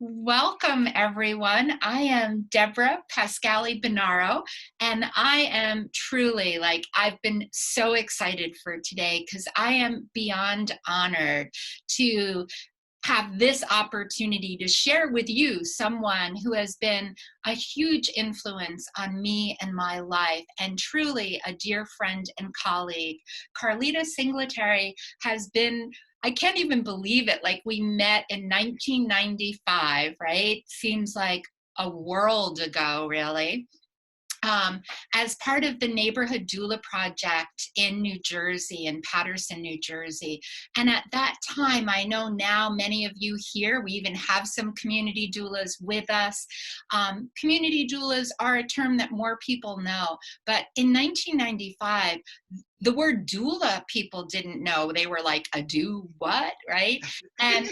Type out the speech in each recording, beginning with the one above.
Welcome, everyone. I am Debra Pascali-Bonaro, and I am truly I've been so excited for today because I am beyond honored to have this opportunity to share with you someone who has been a huge influence on me and my life, and truly a dear friend and colleague. Carlita Singletary has been, I can't even believe it, like we met in 1995, right? Seems like a world ago, really. As part of the Neighborhood Doula Project in New Jersey, in Patterson, New Jersey. And at that time, I know now many of you here, we even have some community doulas with us. Community doulas are a term that more people know, but in 1995, the word doula people didn't know. They were like, a do what, right? And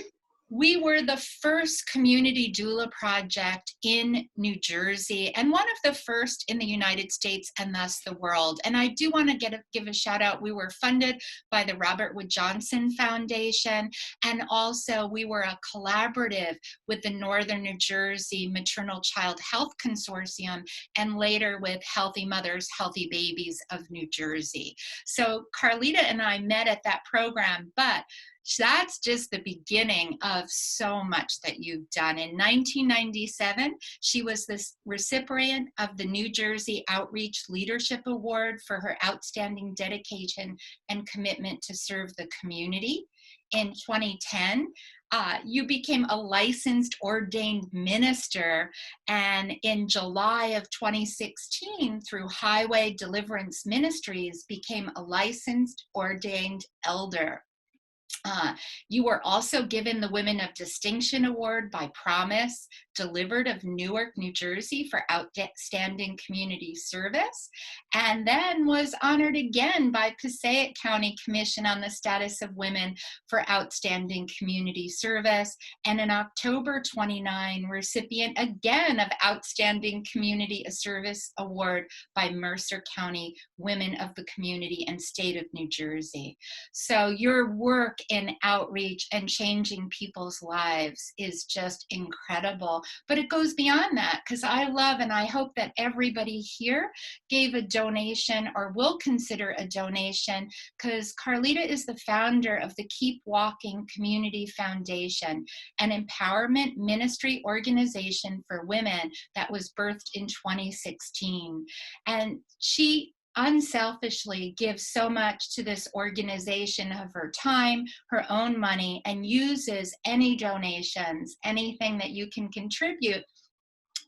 we were the first community doula project in New Jersey, and one of the first in the United States and thus the world. And I do want to give a shout out. We were funded by the Robert Wood Johnson Foundation, and also we were a collaborative with the Northern New Jersey Maternal Child Health Consortium, and later with Healthy Mothers, Healthy Babies of New Jersey. So Carlita and I met at that program, but that's just the beginning of so much that you've done. In 1997, she was the recipient of the New Jersey Outreach Leadership Award for her outstanding dedication and commitment to serve the community. In 2010, you became a licensed ordained minister, and in July of 2016, through Highway Deliverance Ministries, became a licensed ordained elder. You were also given the Women of Distinction Award by Promise, delivered of Newark, New Jersey for outstanding community service, and then was honored again by Passaic County Commission on the Status of Women for outstanding community service, and in October 29, recipient again of Outstanding Community Service Award by Mercer County Women of the Community and State of New Jersey. So your work in outreach and changing people's lives is just incredible. But it goes beyond that, because I love, and I hope that everybody here gave a donation or will consider a donation, because Carlita is the founder of the Keep Walking Community Foundation, an empowerment ministry organization for women that was birthed in 2016. And she unselfishly gives so much to this organization of her time, her own money, and uses any donations, anything that you can contribute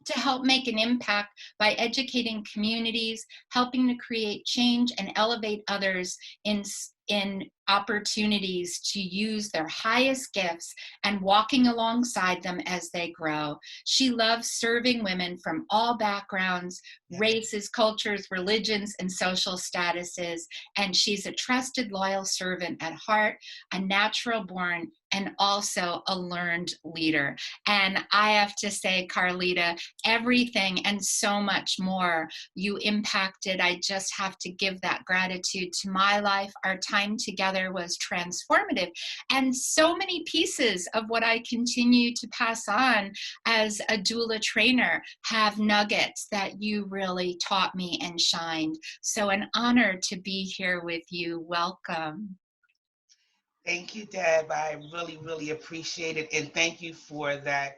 to help make an impact by educating communities, helping to create change and elevate others in opportunities to use their highest gifts and walking alongside them as they grow. She loves serving women from all backgrounds, races, cultures, religions, and social statuses, and she's a trusted, loyal servant at heart, a natural born, and also a learned leader. And I have to say, Carlita, everything and so much more you impacted. I just have to give that gratitude to my life. Our time together was transformative, and so many pieces of what I continue to pass on as a doula trainer have nuggets that you really taught me and shined. So an honor to be here with you. Welcome. Thank you, Deb. I really, really appreciate it. And thank you for that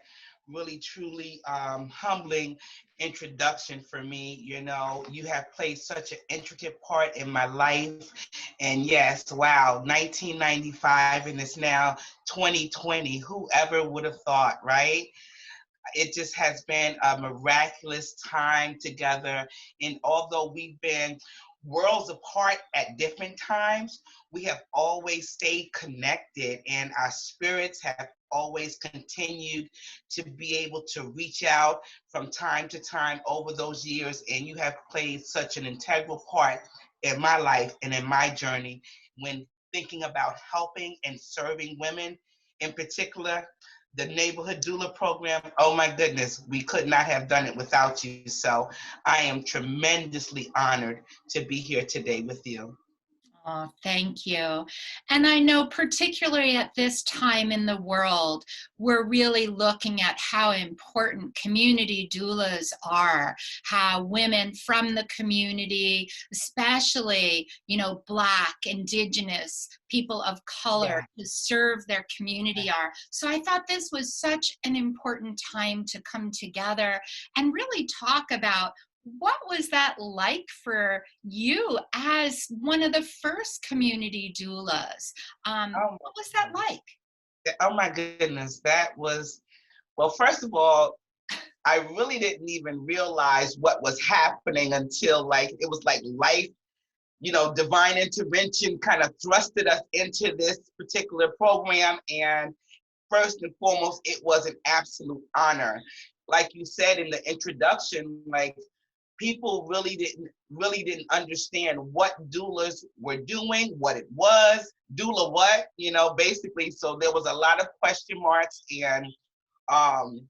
really, truly humbling introduction for me. You know, you have played such an intricate part in my life. And yes, wow, 1995 and it's now 2020. Whoever would have thought, right? It just has been a miraculous time together. And although we've been worlds apart at different times, we have always stayed connected, and our spirits have always continued to be able to reach out from time to time over those years. And you have played such an integral part in my life and in my journey when thinking about helping and serving women, in particular the Neighborhood Doula Program. Oh my goodness, we could not have done it without you. So I am tremendously honored to be here today with you. Oh, thank you. And I know, particularly at this time in the world, we're really looking at how important community doulas are, how women from the community, especially, Black, Indigenous, people of color, Yeah. to serve their community are. So I thought this was such an important time to come together and really talk about what was that like for you as one of the first community doulas? Oh What was that like? oh my goodness, that was, well, first of all, I really didn't even realize what was happening until like it was like life, divine intervention kind of thrusted us into this particular program. And first and foremost, it was an absolute honor. Like you said in the introduction, like people really didn't understand what doulas were doing, what it was, doula what, basically. So there was a lot of question marks. And um,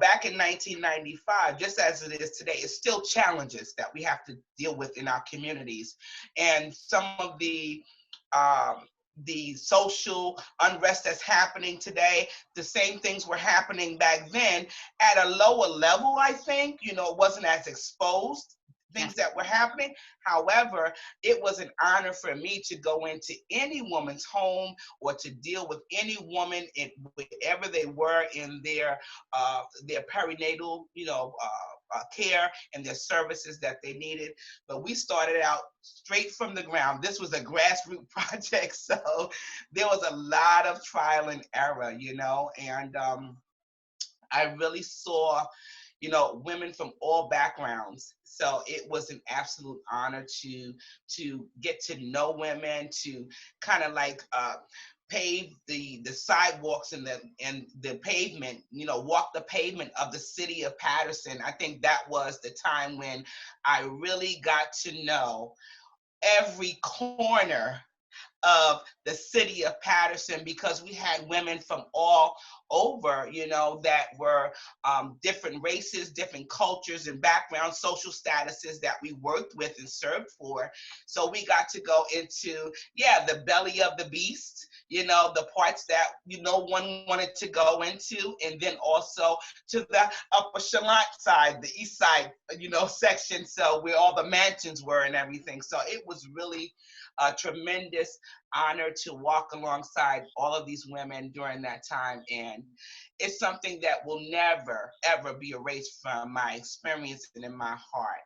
back in 1995, just as it is today, it's still challenges that we have to deal with in our communities. And some of the social unrest that's happening today, the same things were happening back then at a lower level, I think. It wasn't as exposed, Yes. things that were happening. However, it was an honor for me to go into any woman's home or to deal with any woman in wherever they were in their perinatal, care and their services that they needed. But we started out straight from the ground. This was a grassroots project, so there was a lot of trial and error, and I really saw, women from all backgrounds. So it was an absolute honor to get to know women, to kind of like pave the sidewalks and the pavement, walk the pavement of the city of Patterson. I think that was the time when I really got to know every corner of the city of Patterson, because we had women from all over, that were different races, different cultures and backgrounds, social statuses that we worked with and served for. So we got to go into, the belly of the beast, the parts that, one wanted to go into, and then also to the upper Chelant side, the east side, section. So where all the mansions were and everything. So it was really a tremendous honor to walk alongside all of these women during that time. And it's something that will never, ever be erased from my experience and in my heart.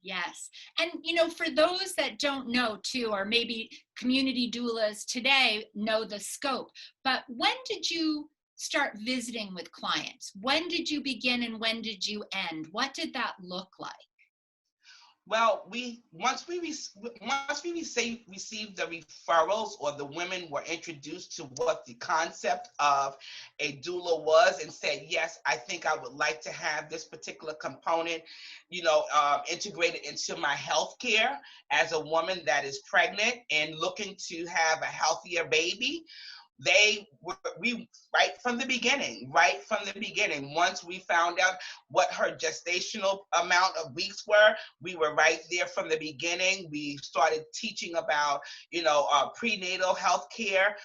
Yes. And, for those that don't know too, or maybe community doulas today know the scope, but when did you start visiting with clients? When did you begin and when did you end? What did that look like? Well, once we received the referrals, or the women were introduced to what the concept of a doula was, and said, yes, I think I would like to have this particular component, integrated into my health care as a woman that is pregnant and looking to have a healthier baby. We right from the beginning, once we found out what her gestational amount of weeks were, we were right there from the beginning. We started teaching about prenatal health care.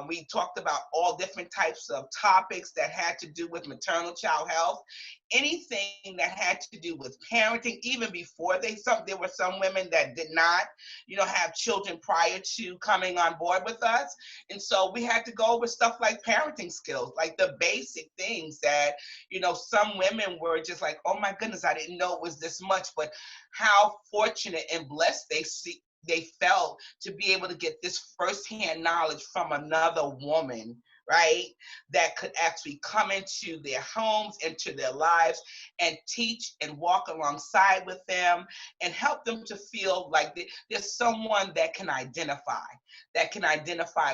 We talked about all different types of topics that had to do with maternal child health, anything that had to do with parenting. Even before there were some women that did not have children prior to coming on board with us. And so we had to go over stuff like parenting skills, like the basic things that, some women were just like, oh my goodness, I didn't know it was this much. But how fortunate and blessed they felt to be able to get this firsthand knowledge from another woman, right? That could actually come into their homes, into their lives, and teach and walk alongside with them and help them to feel like there's someone that can identify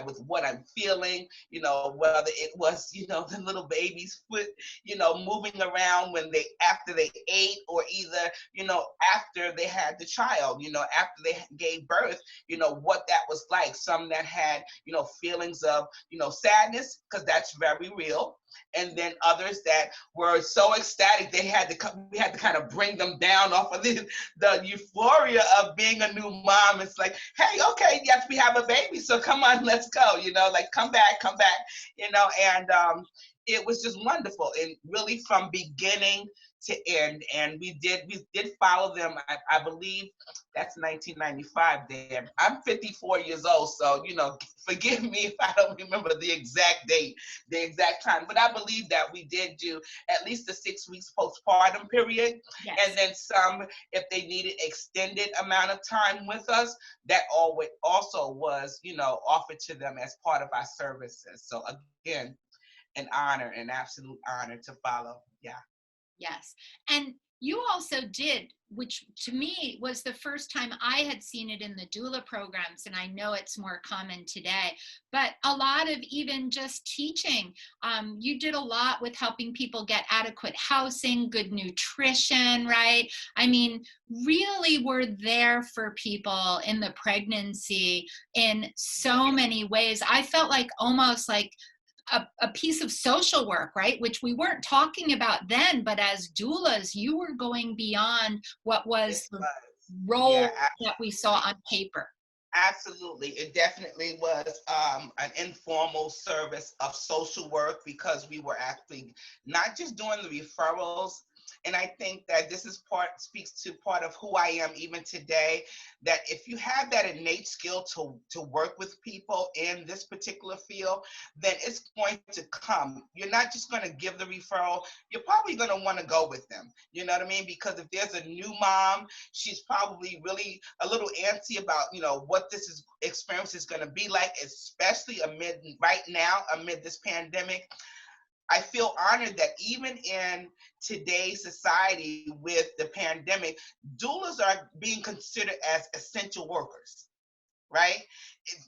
with what I'm feeling, whether it was, the little baby's foot, moving around after they ate, or either, after they had the child, after they gave birth, what that was like. Some that had, feelings of, sadness, because that's very real. and then others that were so ecstatic we had to kind of bring them down off of the euphoria of being a new mom. It's like, hey, okay, yes, we have a baby, so come on, let's go, like come back, and it was just wonderful, and really from beginning to end. And we did follow them. I believe that's 1995. There, I'm 54 years old, so forgive me if I don't remember the exact date, the exact time, but I believe that we did do at least the 6 weeks postpartum period. Yes. And then some, if they needed extended amount of time with us, that always also was offered to them as part of our services. So again, an honor, an absolute honor to follow. Yeah. Yes. And you also did, which to me was the first time I had seen it in the doula programs, and I know it's more common today, but a lot of even just teaching. You did a lot with helping people get adequate housing, good nutrition, right? I mean, really were there for people in the pregnancy in so many ways. I felt like almost like a piece of social work, right? Which we weren't talking about then, but as doulas, you were going beyond what was the role that we saw on paper. Absolutely. It definitely was an informal service of social work, because we were actually not just doing the referrals. And I think that this is speaks to part of who I am even today, that if you have that innate skill to work with people in this particular field, then it's going to come. You're not just going to give the referral. You're probably going to want to go with them. You know what I mean? Because if there's a new mom, she's probably really a little antsy about, what this experience is going to be like, especially right now, amid this pandemic. I feel honored that even in today's society with the pandemic, doulas are being considered as essential workers, right?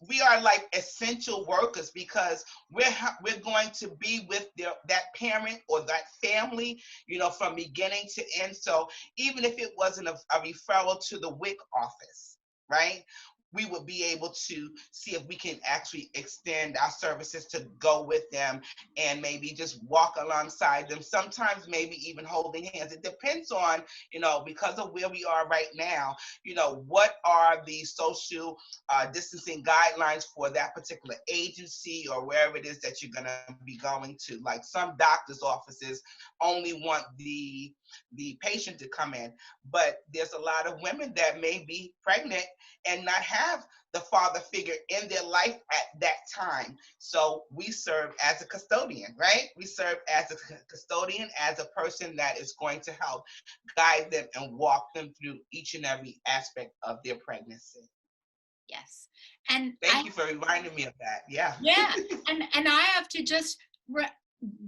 We are like essential workers, because we're going to be with that parent or that family, from beginning to end. So even if it wasn't a referral to the WIC office, right? We would be able to see if we can actually extend our services to go with them and maybe just walk alongside them. Sometimes maybe even holding hands. It depends on, because of where we are right now, what are the social distancing guidelines for that particular agency or wherever it is that you're going to be going to. Like some doctor's offices only want the patient to come in, but there's a lot of women that may be pregnant and not have the father figure in their life at that time. So we serve as a custodian, right? We serve as a custodian, as a person that is going to help guide them and walk them through each and every aspect of their pregnancy. Yes. And thank you for reminding me of that. Yeah. Yeah. And I have to just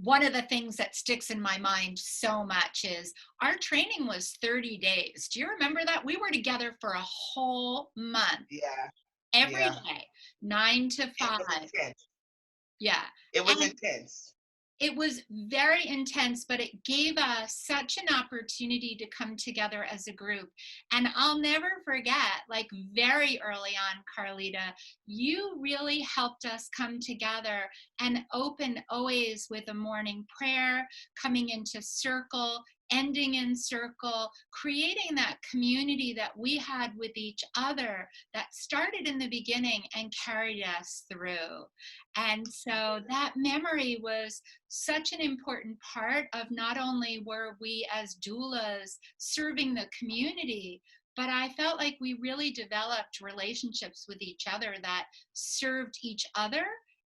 one of the things that sticks in my mind so much is our training was 30 days. Do you remember that? We were together for a whole month. Yeah. Every day, 9 to 5. It was intense. Yeah. It was intense. It was very intense, but it gave us such an opportunity to come together as a group. And I'll never forget, like very early on, Carlita, you really helped us come together and open always with a morning prayer, coming into circle, ending in circle, creating that community that we had with each other that started in the beginning and carried us through. And so that memory was such an important part of not only were we as doulas serving the community, but I felt like we really developed relationships with each other that served each other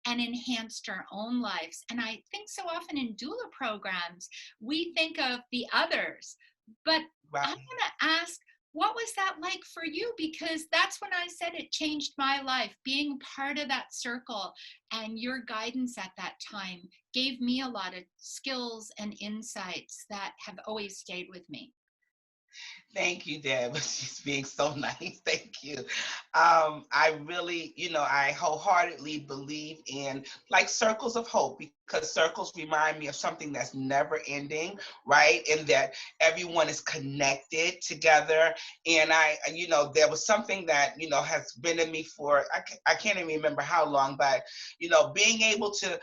and enhanced our own lives. And I think so often in doula programs, we think of the others, but I want to ask, what was that like for you? Because that's when I said it changed my life. Being part of that circle and your guidance at that time gave me a lot of skills and insights that have always stayed with me. Thank you, Deb. She's being so nice. Thank you. I really, I wholeheartedly believe in like circles of hope, because circles remind me of something that's never ending, right? And that everyone is connected together. And there was something that, has been in me for, I can't even remember how long, but, being able to,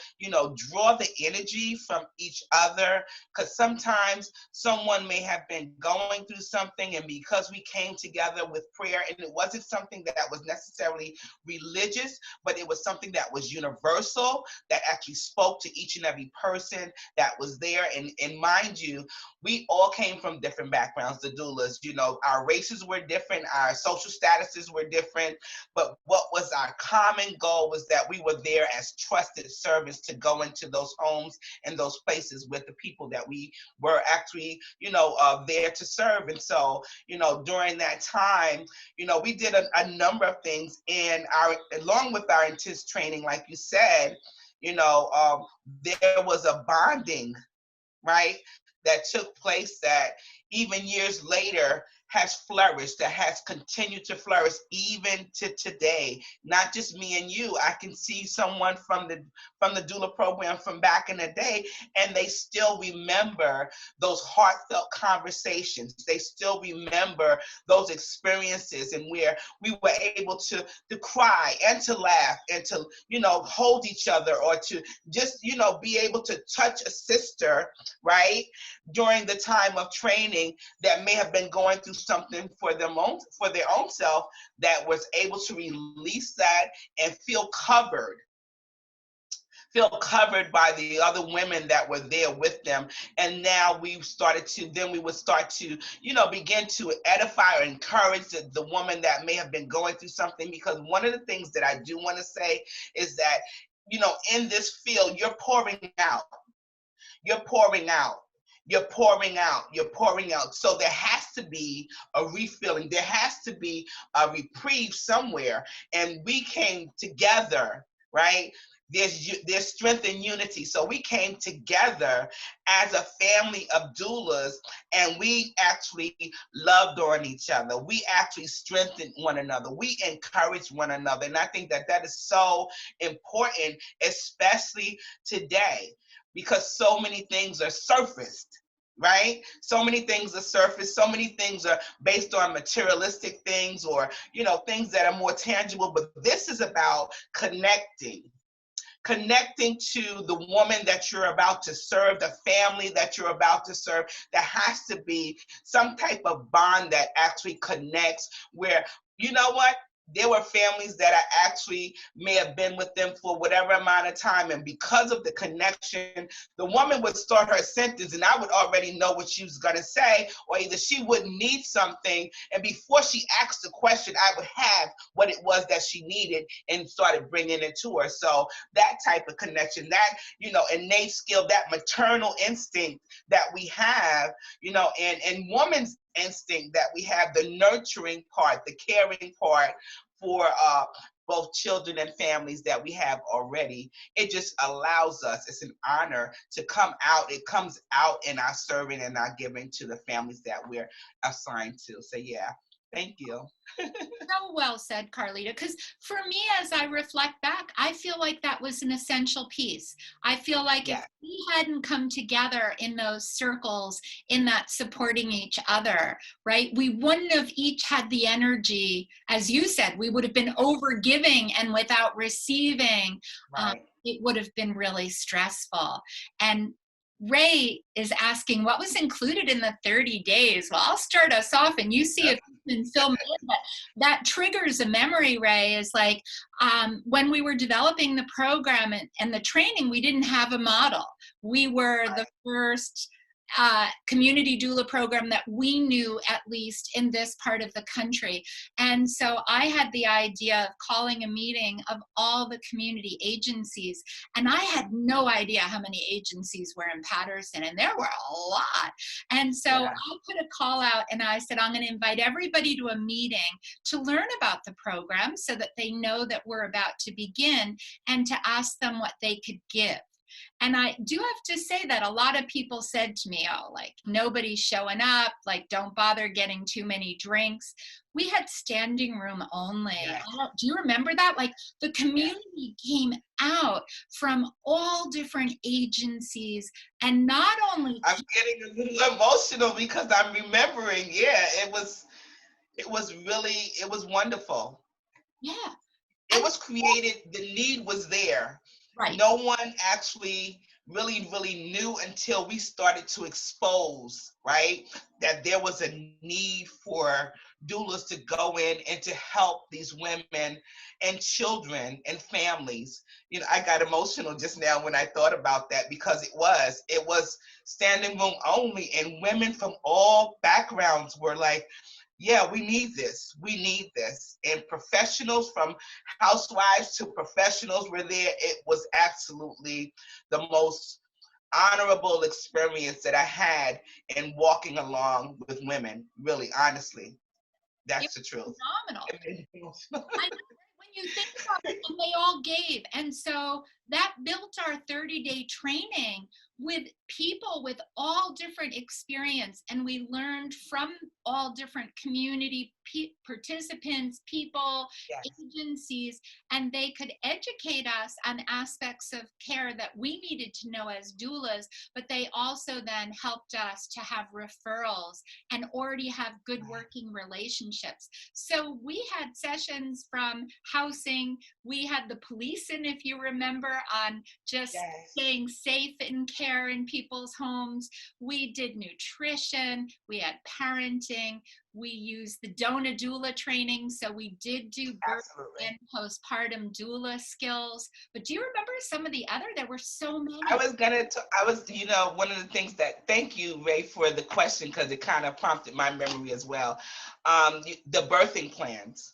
draw the energy from each other, because sometimes someone may have been going through something, and because we came together with prayer, and it wasn't something that was necessarily religious, but it was something that was universal, that actually spoke to each and every person that was there. And mind you, we all came from different backgrounds, the doulas. Our races were different, our social statuses were different, but what was our common goal was that we were there as trusted servants to go into those homes and those places with the people that we were actually, there to serve. And so, during that time, we did a number of things, and along with our intense training, like you said, there was a bonding, right, that took place that even years later has flourished, that has continued to flourish even to today. Not just me and you. I can see someone from the doula program from back in the day, and they still remember those heartfelt conversations. They still remember those experiences, and where we were able to cry and to laugh and to, hold each other, or to just, be able to touch a sister, right, during the time of training that may have been going through something for their own self, that was able to release that and feel covered by the other women that were there with them. And now we would start to, begin to edify or encourage the woman that may have been going through something. Because one of the things that I do want to say is that, in this field, you're pouring out. You're pouring out. You're pouring out. You're pouring out. So there has to be a refilling. There has to be a reprieve somewhere. And we came together, right? There's strength in unity. So we came together as a family of doulas, and we actually loved on each other. We actually strengthened one another. We encouraged one another. And I think that is so important, especially today, because so many things are surfaced, right? So many things are surfaced. So many things are based on materialistic things, or, things that are more tangible. But this is about connecting to the woman that you're about to serve, the family that you're about to serve. There has to be some type of bond that actually connects, where, you know what? There were families that I actually may have been with them for whatever amount of time. And because of the connection, the woman would start her sentence and I would already know what she was going to say, or either she would need something. And before she asked the question, I would have what it was that she needed and started bringing it to her. So that type of connection, that, innate skill, that maternal instinct that we have, and woman's instinct that we have, the nurturing part, the caring part for both children and families that we have already. It just allows us, it's an honor to come out. It comes out in our serving and our giving to the families that we're assigned to. So yeah, thank you. So well said, Carlita, because for me, as I reflect back, I feel like that was an essential piece. I feel like if we hadn't come together in those circles, in that supporting each other, right, we wouldn't have each had the energy. As you said, we would have been over giving, and without receiving, Right. it would have been really stressful. And Ray is asking what was included in the 30 days. Well, I'll start us off and you see if you can fill me in. But that triggers a memory, Ray, is like when we were developing the program and the training, we didn't have a model. We were the first community doula program that we knew, at least in this part of the country. And so I had the idea of calling a meeting of all the community agencies, and I had no idea how many agencies were in Patterson, and there were a lot. And so I put a call out and I said, I'm going to invite everybody to a meeting to learn about the program so that they know that we're about to begin, and to ask them what they could give. And I do have to say that a lot of people said to me, oh, like, nobody's showing up, like, don't bother getting too many drinks. We had standing room only. Yes. Do you remember that? Like, the Yes. community came out from all different agencies, and not only I'm getting a little emotional because I'm remembering, yeah, it was wonderful. yeah. It And was created, the need was there. right. No one actually really knew until we started to expose, right, that there was a need for doulas to go in and to help these women and children and families. You know, I got emotional just now when I thought about that, because it was standing room only, and women from all backgrounds were like, yeah, we need this. We need this. And professionals, from housewives to professionals, were there. It was absolutely the most honorable experience that I had in walking along with women. Really, honestly, It that's the truth. was phenomenal. I know, when you think about it, and they all gave. And so that built our 30-day training with people with all different experience. And we learned from all different community participants, people, Yes. agencies, and they could educate us on aspects of care that we needed to know as doulas, but they also then helped us to have referrals and already have good working relationships. So we had sessions from housing. We had the police in, if you remember, on just Yes. staying safe in care in people's homes. We did nutrition. We had parenting. We used the doula training. So we did do birth Absolutely. and postpartum doula skills. But do you remember some of the other? There were so many. You know, one of the things that, thank you, Ray, for the question, because it kind of prompted my memory as well. The birthing plans.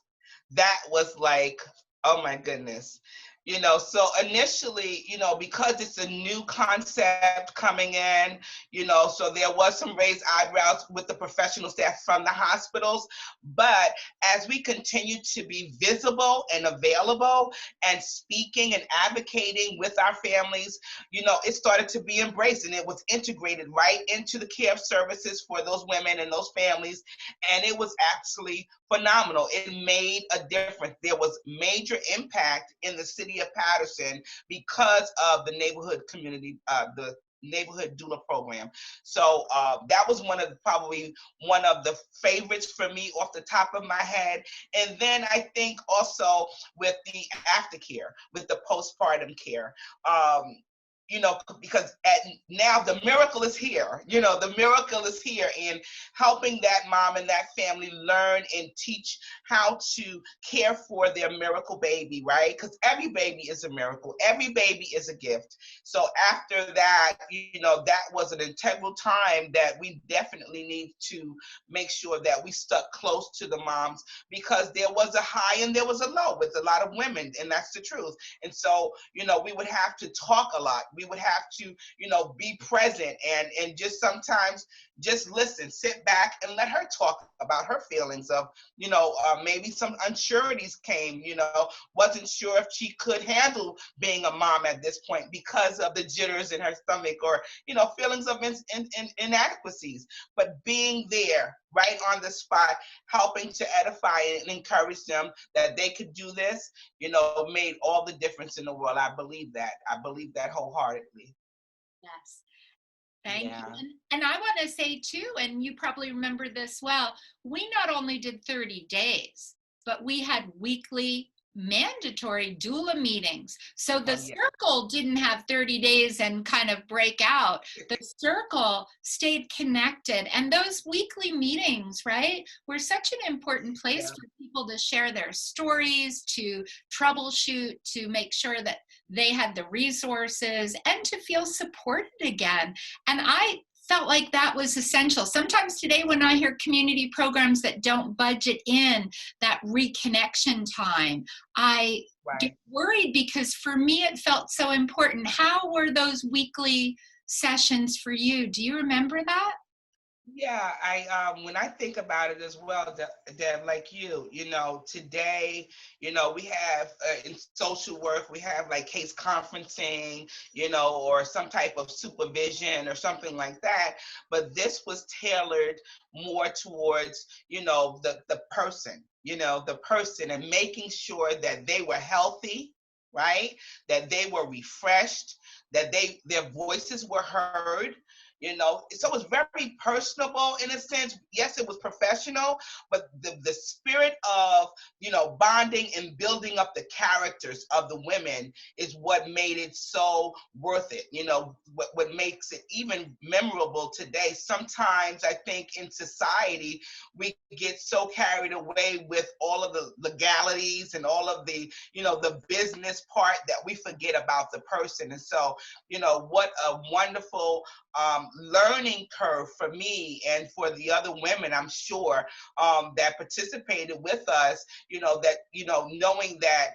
That was like, oh my goodness. You know, so initially, you know, because it's a new concept coming in, you know, so there was some raised eyebrows with the professional staff from the hospitals. But as we continue to be visible and available and speaking and advocating with our families, you know, it started to be embraced, and it was integrated right into the care services for those women and those families. And it was actually phenomenal. It made a difference. There was major impact in the city of Patterson because of the neighborhood community, the neighborhood doula program. So that was probably one of the favorites for me off the top of my head. And then I think also with the aftercare, with the postpartum care, you know, because now the miracle is here. You know, the miracle is here in helping that mom and that family learn and teach how to care for their miracle baby, right? Because every baby is a miracle. Every baby is a gift. So after that, you know, that was an integral time that we definitely need to make sure that we stuck close to the moms, because there was a high and there was a low with a lot of women, and that's the truth. And so, you know, we would have to talk a lot. We would have to, you know, be present and just sometimes just listen, sit back and let her talk about her feelings of, you know, maybe some unsureties came, you know, wasn't sure if she could handle being a mom at this point because of the jitters in her stomach, or, you know, feelings of inadequacies. But being there right on the spot, helping to edify and encourage them that they could do this, you know, made all the difference in the world. I believe that. I believe that wholeheartedly. Yes. Thank you. Yeah. And I want to say too, and you probably remember this well, we not only did 30 days, but we had weekly mandatory doula meetings. So the circle didn't have 30 days and kind of break out. The circle stayed connected. And those weekly meetings, right, were such an important place for people to share their stories, to troubleshoot, to make sure that they had the resources and to feel supported again. And I felt like that was essential. Sometimes today when I hear community programs that don't budget in that reconnection time, I get worried, because for me it felt so important. How were those weekly sessions for you? Do you remember that? Yeah, when I think about it as well, Deb, like you know, today, you know, we have in social work, we have like case conferencing, you know, or some type of supervision or something like that. But this was tailored more towards, you know, the person, you know, the person, and making sure that they were healthy, right? That they were refreshed, that their voices were heard, you know. So it was very personable in a sense. Yes, it was professional, but the spirit of, you know, bonding and building up the characters of the women is what made it so worth it. You know, what makes it even memorable today. Sometimes I think in society we get so carried away with all of the legalities and all of the, you know, the business part that we forget about the person. And so, you know, what a wonderful learning curve for me and for the other women, I'm sure, that participated with us, you know, that, you know, knowing that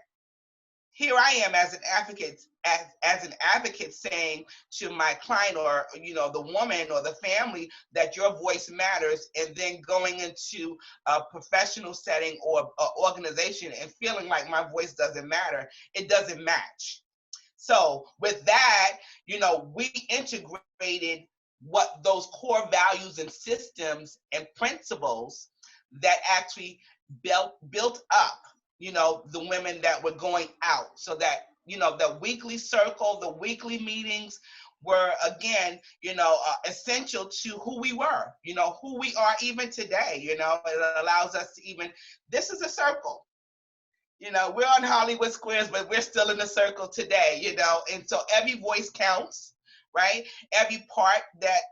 here I am as an advocate, as an advocate saying to my client, or, you know, the woman or the family, that your voice matters, and then going into a professional setting or organization and feeling like my voice doesn't matter. It doesn't match. So with that, you know, we integrated what those core values and systems and principles that actually built up, you know, the women that were going out, so that, you know, the weekly circle, the weekly meetings were, again, you know, essential to who we were, you know, who we are even today. You know, it allows us to even, this is a circle. You know, we're on Hollywood Squares, but we're still in the circle today, you know, and so every voice counts, right? Every part that,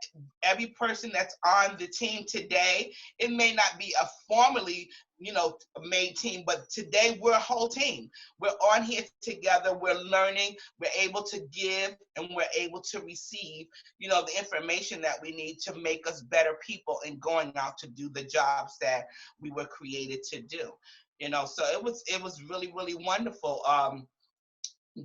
every person that's on the team today, it may not be a formally, you know, made team, but today we're a whole team. We're on here together, we're learning, we're able to give, and we're able to receive, you know, the information that we need to make us better people in going out to do the jobs that we were created to do. You know, so it was really, really wonderful.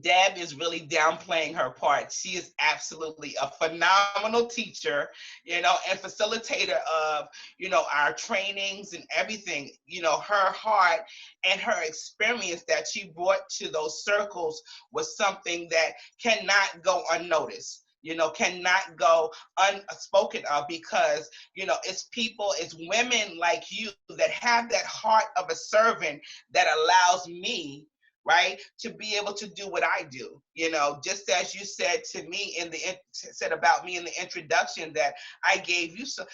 Deb is really downplaying her part. She is absolutely a phenomenal teacher, you know, and facilitator of, you know, our trainings and everything. You know, her heart and her experience that she brought to those circles was something that cannot go unnoticed, you know, cannot go unspoken of, because, you know, it's people, it's women like you that have that heart of a servant that allows me, right, to be able to do what I do. You know, just as you said to me in the, said about me in the introduction that I gave you. So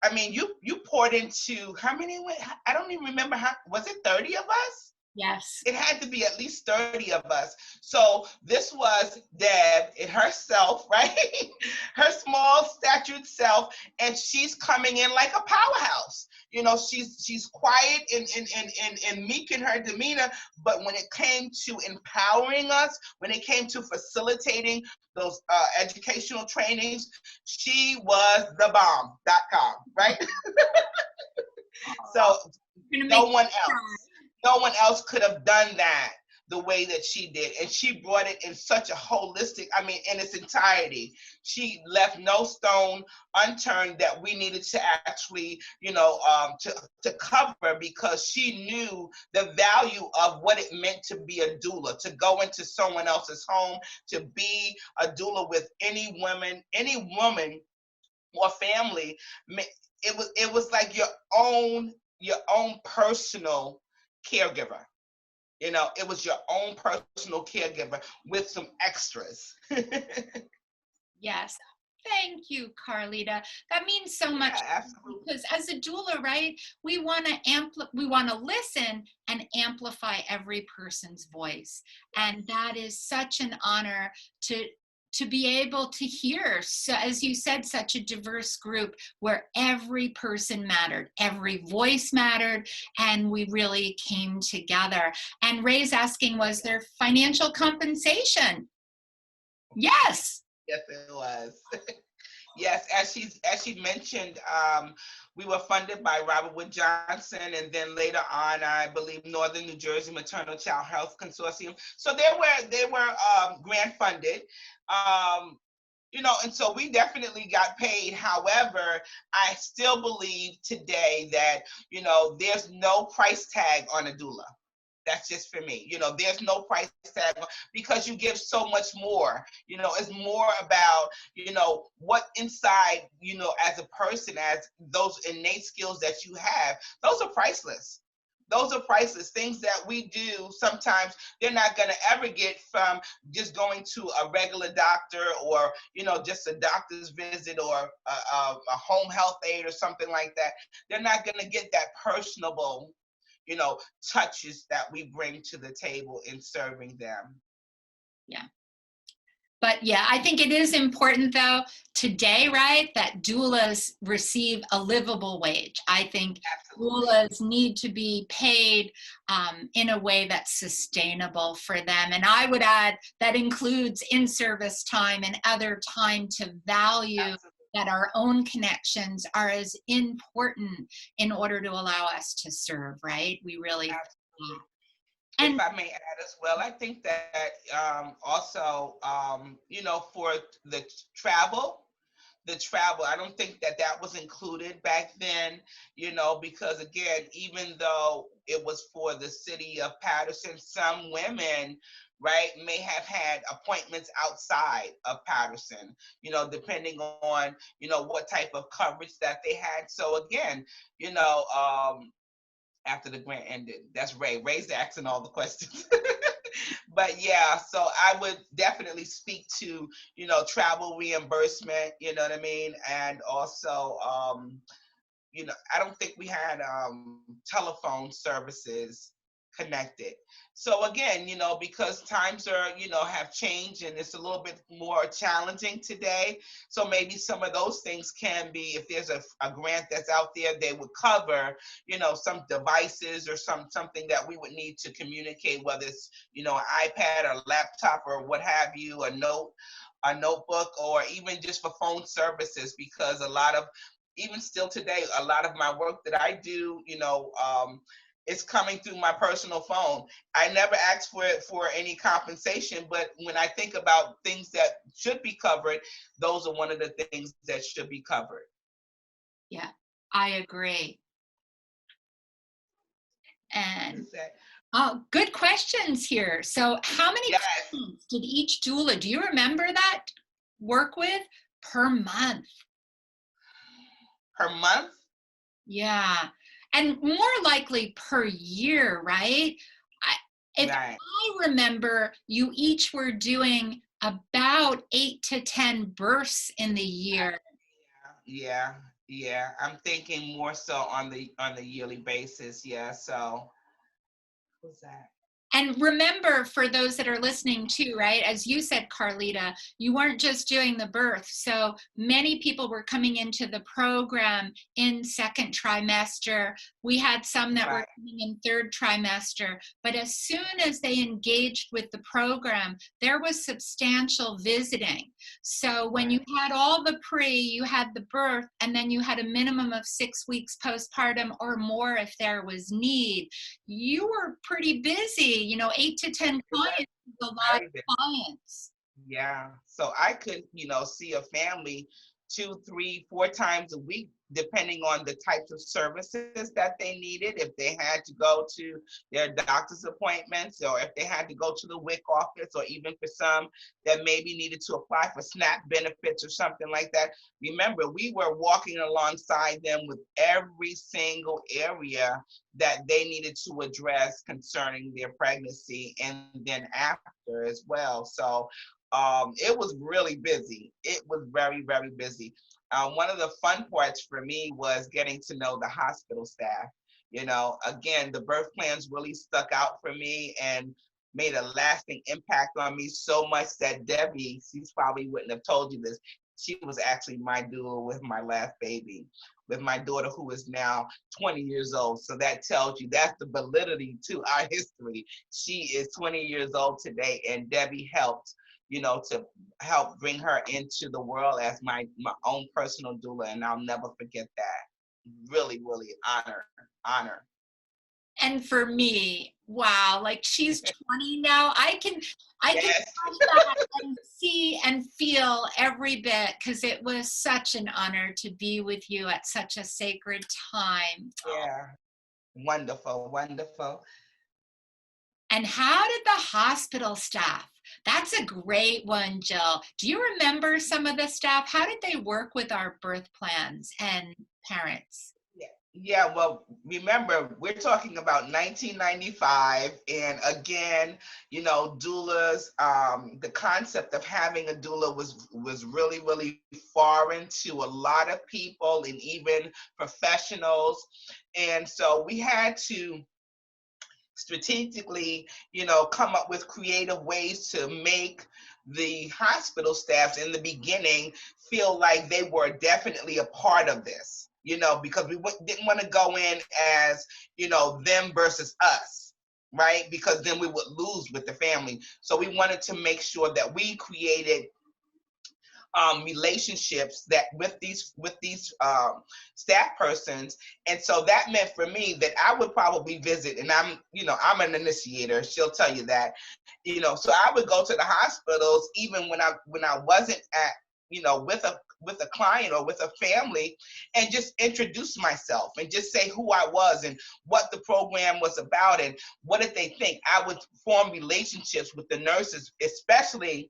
I mean, you poured into how many, I don't even remember, how was it 30 of us? Yes. It had to be at least 30 of us. So this was Deb in herself, right? Her small statured self, and she's coming in like a powerhouse. You know, she's quiet and meek in her demeanor, but when it came to empowering us, when it came to facilitating those educational trainings, she was the bomb.com, right? So Gonna no make one else. No one else could have done that the way that she did. And she brought it in such a holistic, I mean, in its entirety. She left no stone unturned that we needed to actually, you know, to cover, because she knew the value of what it meant to be a doula, to go into someone else's home, to be a doula with any woman or family. It was like your own personal caregiver. You know, it was your own personal caregiver with some extras. Yes. Thank you, Carlita. That means so much, Yeah, absolutely. because as a doula, right, we want to we want to listen and amplify every person's voice. And that is such an honor to be able to hear, so as you said, such a diverse group where every person mattered, every voice mattered, and we really came together. And Ray's asking, was there financial compensation? Yes. Yes, it was. Yes, as she mentioned, we were funded by Robert Wood Johnson, and then later on, I believe Northern New Jersey Maternal Child Health Consortium. So they were grant funded. Um, And so we definitely got paid. However, I still believe today that, there's no price tag on a doula. That's just for me. There's no price tag because you give so much more. It's more about, what inside, as a person, as those innate skills that you have, those are priceless. Those are priceless things that we do. Sometimes they're not going to ever get from just going to a regular doctor or, just a doctor's visit or a home health aide or something like that. They're not going to get that personable, touches that we bring to the table in serving them. Yeah. But yeah, I think it is important though today, right, that doulas receive a livable wage. I think Absolutely. Doulas need to be paid in a way that's sustainable for them. And I would add that includes in-service time and other time to value Absolutely. That our own connections are as important in order to allow us to serve, right? We really Absolutely. And if I may add as well, I think that also, for the travel, I don't think that was included back then, because again, even though it was for the city of Patterson, some women, right, may have had appointments outside of Patterson, depending on, what type of coverage that they had. So again, after the grant ended. That's Ray. Ray's asking all the questions. But yeah, so I would definitely speak to, travel reimbursement, you know what I mean? And also, I don't think we had telephone services connected. So again, because times are, have changed and it's a little bit more challenging today. So maybe some of those things can be, if there's a grant that's out there, they would cover, some devices or something that we would need to communicate, whether it's, an iPad or laptop or what have you, a notebook, or even just for phone services, because even still today, a lot of my work that I do, it's coming through my personal phone. I never asked for any compensation, but when I think about things that should be covered, those are one of the things that should be covered. Yeah, I agree. And good questions here. So how many clients did each doula, do you remember that, work with per month? Per month? Yeah. And more likely per year, right? If I remember, you each were doing about 8 to 10 births in the year. Yeah. I'm thinking more so on the yearly basis. Yeah. So what's that? And remember, for those that are listening too, right, as you said, Carlita, you weren't just doing the birth. So many people were coming into the program in second trimester. We had some that were coming in third trimester. But as soon as they engaged with the program, there was substantial visiting. So when you had all the pre, you had the birth, and then you had a minimum of 6 weeks postpartum or more if there was need, you were pretty busy. 8 to 10 clients is a lot of clients. Yeah. So I could, see a family 2, 3, 4 times a week, depending on the types of services that they needed. If they had to go to their doctor's appointments, or if they had to go to the WIC office, or even for some that maybe needed to apply for SNAP benefits or something like that. Remember, we were walking alongside them with every single area that they needed to address concerning their pregnancy and then after as well. So it was really busy. It was very, very busy. One of the fun parts for me was getting to know the hospital staff. Again, the birth plans really stuck out for me and made a lasting impact on me, so much that Debbie, she's probably wouldn't have told you this, she was actually my doula with my last baby, with my daughter, who is now 20 years old. So that tells you, that's the validity to our history. She is 20 years old today, and Debbie helped, to help bring her into the world as my own personal doula, and I'll never forget that. Really, really honor. And for me, wow, like she's 20 now. I can Yes. touch that see and feel every bit, because it was such an honor to be with you at such a sacred time. Yeah. Wonderful, wonderful. And how did the hospital staff? That's a great one, Jill. Do you remember some of the staff? How did they work with our birth plans and parents? Yeah, well, remember, we're talking about 1995. And again, doulas, the concept of having a doula was really, really foreign to a lot of people and even professionals. And so we had to strategically, come up with creative ways to make the hospital staffs in the beginning feel like they were definitely a part of this, because we didn't want to go in as, them versus us, right? Because then we would lose with the family. So we wanted to make sure that we created relationships that with these staff persons. And so that meant for me that I would probably visit, and I'm an initiator, she'll tell you that, so I would go to the hospitals even when I wasn't at, with a client or with a family, and just introduce myself and just say who I was and what the program was about and what did they think. I would form relationships with the nurses, especially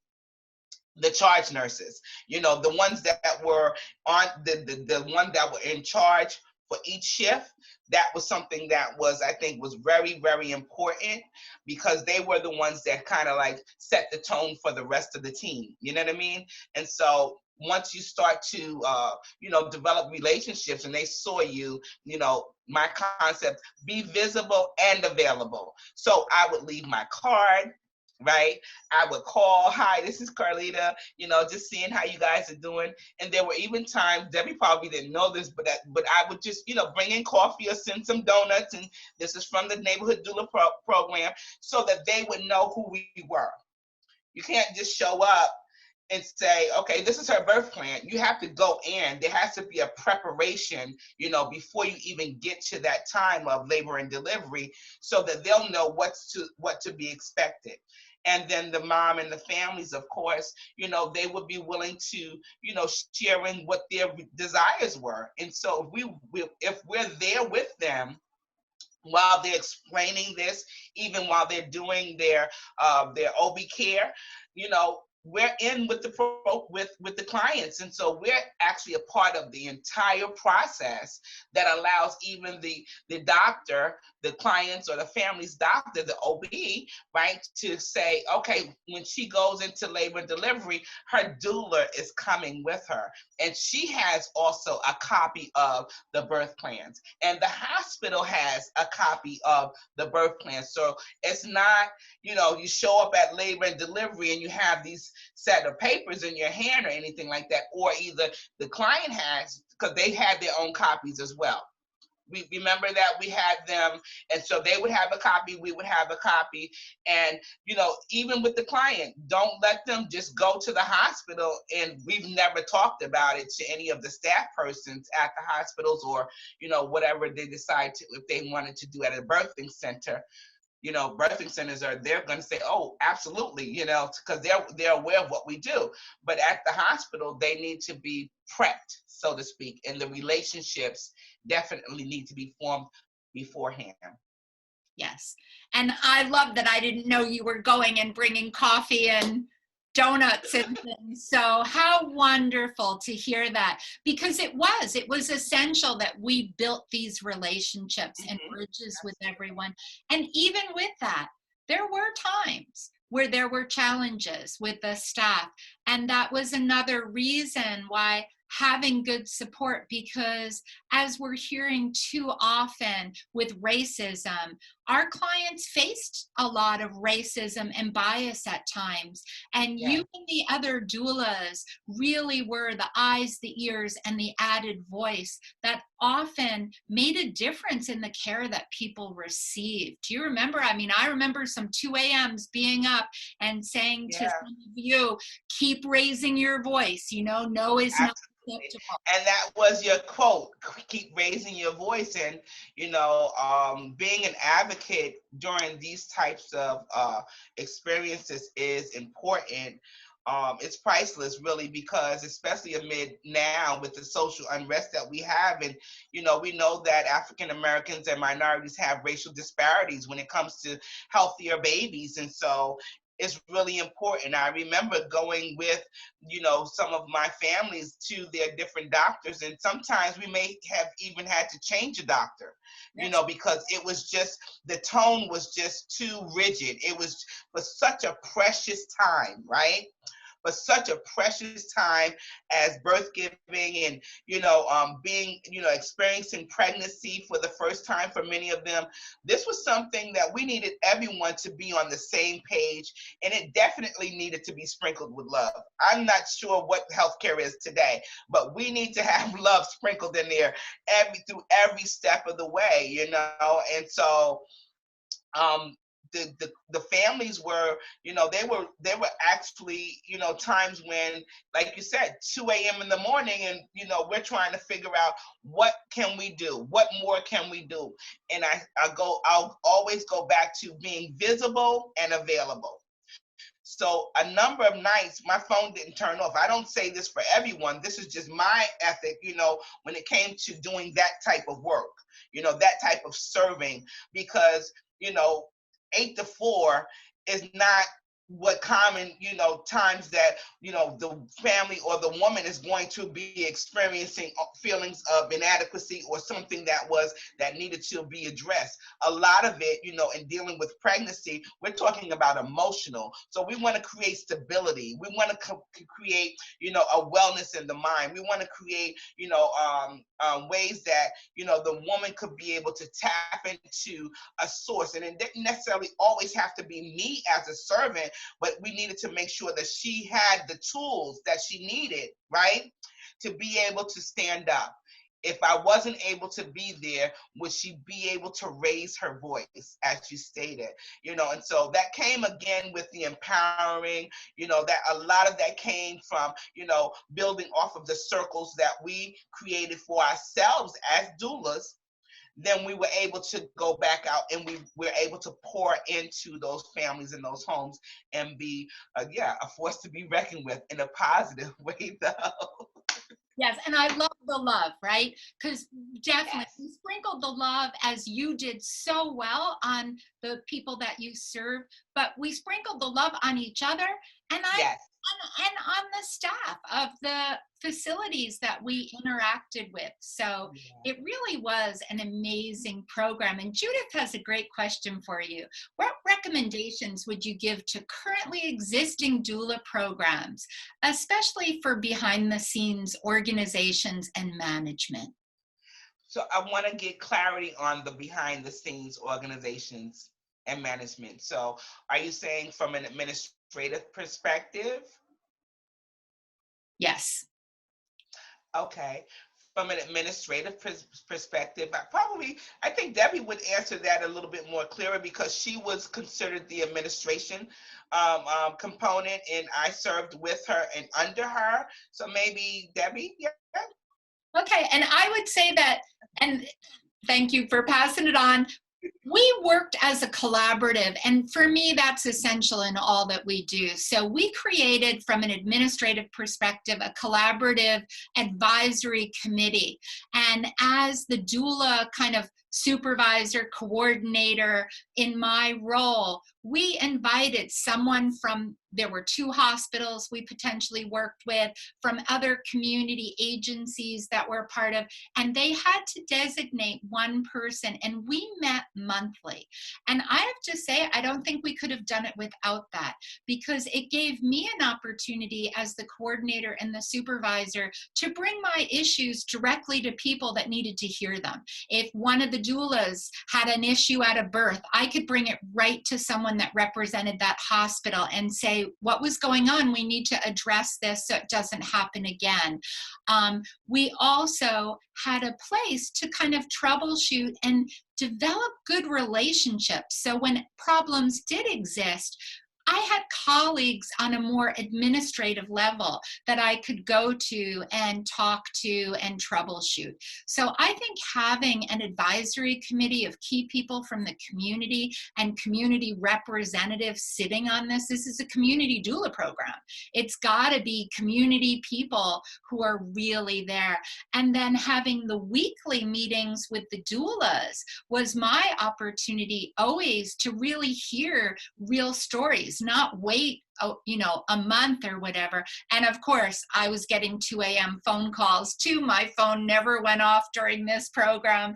the charge nurses, the ones that were on the one that were in charge for each shift. That was something that I think was very, very important, because they were the ones that kind of like set the tone for the rest of the team. You know what I mean? And so once you start to, develop relationships and they saw you, my concept, be visible and available. So I would leave my card, right? I would call, hi, this is Carlita, just seeing how you guys are doing. And there were even times, Debbie probably didn't know this, but I would just, bring in coffee or send some donuts. And this is from the Neighborhood Doula program, so that they would know who we were. You can't just show up and say, okay, this is her birth plan. You have to go in. There has to be a preparation, before you even get to that time of labor and delivery, so that they'll know what to be expected. And then the mom and the families, of course, they would be willing to, sharing what their desires were. And so if we're there with them while they're explaining this, even while they're doing their OB care, we're in with with the clients. And so we're actually a part of the entire process that allows even the doctor, the clients or the family's doctor, the OB, right, to say, okay, when she goes into labor and delivery, her doula is coming with her. And she has also a copy of the birth plans. And the hospital has a copy of the birth plan. So it's not, you show up at labor and delivery and you have these set of papers in your hand or anything like that, or either the client has, because they had their own copies as well. We remember that we had them, and so they would have a copy, we would have a copy. And even with the client, don't let them just go to the hospital, and we've never talked about it to any of the staff persons at the hospitals, or whatever they decide to, if they wanted to do at a birthing center. Birthing centers they're going to say, oh, absolutely, because they're aware of what we do. But at the hospital, they need to be prepped, so to speak, and the relationships definitely need to be formed beforehand. Yes. And I love that I didn't know you were going and bringing coffee and donuts and things. So how wonderful to hear that, because it was essential that we built these relationships and bridges with everyone. And even with that, there were times where there were challenges with the staff. And that was another reason why having good support, because as we're hearing too often with racism, our clients faced a lot of racism and bias at times. And you and the other doulas really were the eyes, the ears, and the added voice that often made a difference in the care that people received. Do you remember? I mean, I remember some 2 a.m.s being up and saying to some of you, keep raising your voice, no is not acceptable. And that was your quote, keep raising your voice. And being an advocate during these types of experiences is important. it's priceless, really, because especially amid now with the social unrest that we have, and we know that African Americans and minorities have racial disparities when it comes to healthier babies, and so it's really important. I remember going with some of my families to their different doctors, and sometimes we may have even had to change a doctor, because it was just, the tone was just too rigid. It was for such a precious time, right? But such a precious time as birth giving, and being experiencing pregnancy for the first time for many of them. This was something that we needed everyone to be on the same page, and it definitely needed to be sprinkled with love. I'm not sure what healthcare is today, but we need to have love sprinkled in there through every step of the way, and so the families were, they were actually, times when, like you said, 2 a.m. in the morning, and we're trying to figure out what can we do, what more can we do, and I'll always go back to being visible and available. So a number of nights, my phone didn't turn off. I don't say this for everyone. This is just my ethic, when it came to doing that type of work, that type of serving, because, 8 to 4 is not what common, times that, the family or the woman is going to be experiencing feelings of inadequacy or something that needed to be addressed. A lot of it, in dealing with pregnancy, we're talking about emotional. So we want to create stability. We want to create, a wellness in the mind. We want to create, ways that, the woman could be able to tap into a source. And it didn't necessarily always have to be me as a servant, but we needed to make sure that she had the tools that she needed, right, to be able to stand up. If I wasn't able to be there, would she be able to raise her voice, as you stated? And so that came again with the empowering, that a lot of that came from, building off of the circles that we created for ourselves as doulas. Then we were able to go back out, and we were able to pour into those families and those homes, and be, a force to be reckoned with in a positive way, though. Yes, and I love the love, right? Because definitely Yes. you sprinkled the love, as you did so well, on the people that you serve, but we sprinkled the love on each other, and Yes. and on the staff of the facilities that we interacted with. So it really was an amazing program. And Judith has a great question for you. What recommendations would you give to currently existing doula programs, especially for behind the scenes organizations and management? So I want to get clarity on the behind the scenes organizations and management. So are you saying from an administrative perspective? Yes. Okay. From an administrative perspective, I think Debbie would answer that a little bit more clearer, because she was considered the administration component, and I served with her and under her. So maybe Debbie, yeah. Okay, and I would say that, and thank you for passing it on. We worked as a collaborative, and for me, that's essential in all that we do. So we created, from an administrative perspective, a collaborative advisory committee. And as the doula kind of supervisor, coordinator in my role, we invited someone from, there were 2 hospitals we potentially worked with, from other community agencies that we're part of, and they had to designate one person, and we met monthly. And I have to say, I don't think we could have done it without that, because it gave me an opportunity as the coordinator and the supervisor to bring my issues directly to people that needed to hear them. If one of the doulas had an issue at a birth, I could bring it right to someone that represented that hospital and say, what was going on? We need to address this so it doesn't happen again. We also had a place to kind of troubleshoot and develop good relationships. So when problems did exist, I had colleagues on a more administrative level that I could go to and talk to and troubleshoot. So I think having an advisory committee of key people from the community and community representatives sitting on this is a community doula program. It's got to be community people who are really there. And then having the weekly meetings with the doulas was my opportunity always to really hear real stories, not wait a month or whatever. And of course, I was getting 2 a.m. phone calls too. My phone never went off during this program.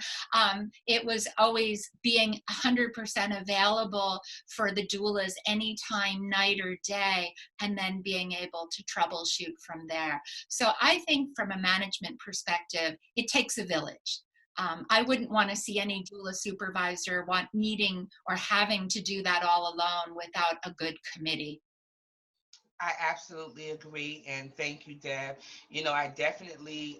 It was always being 100% available for the doulas anytime, night or day, and then being able to troubleshoot from there. So I think from a management perspective, it takes a village. I wouldn't want to see any doula supervisor needing or having to do that all alone without a good committee. I absolutely agree, and thank you, Deb. I definitely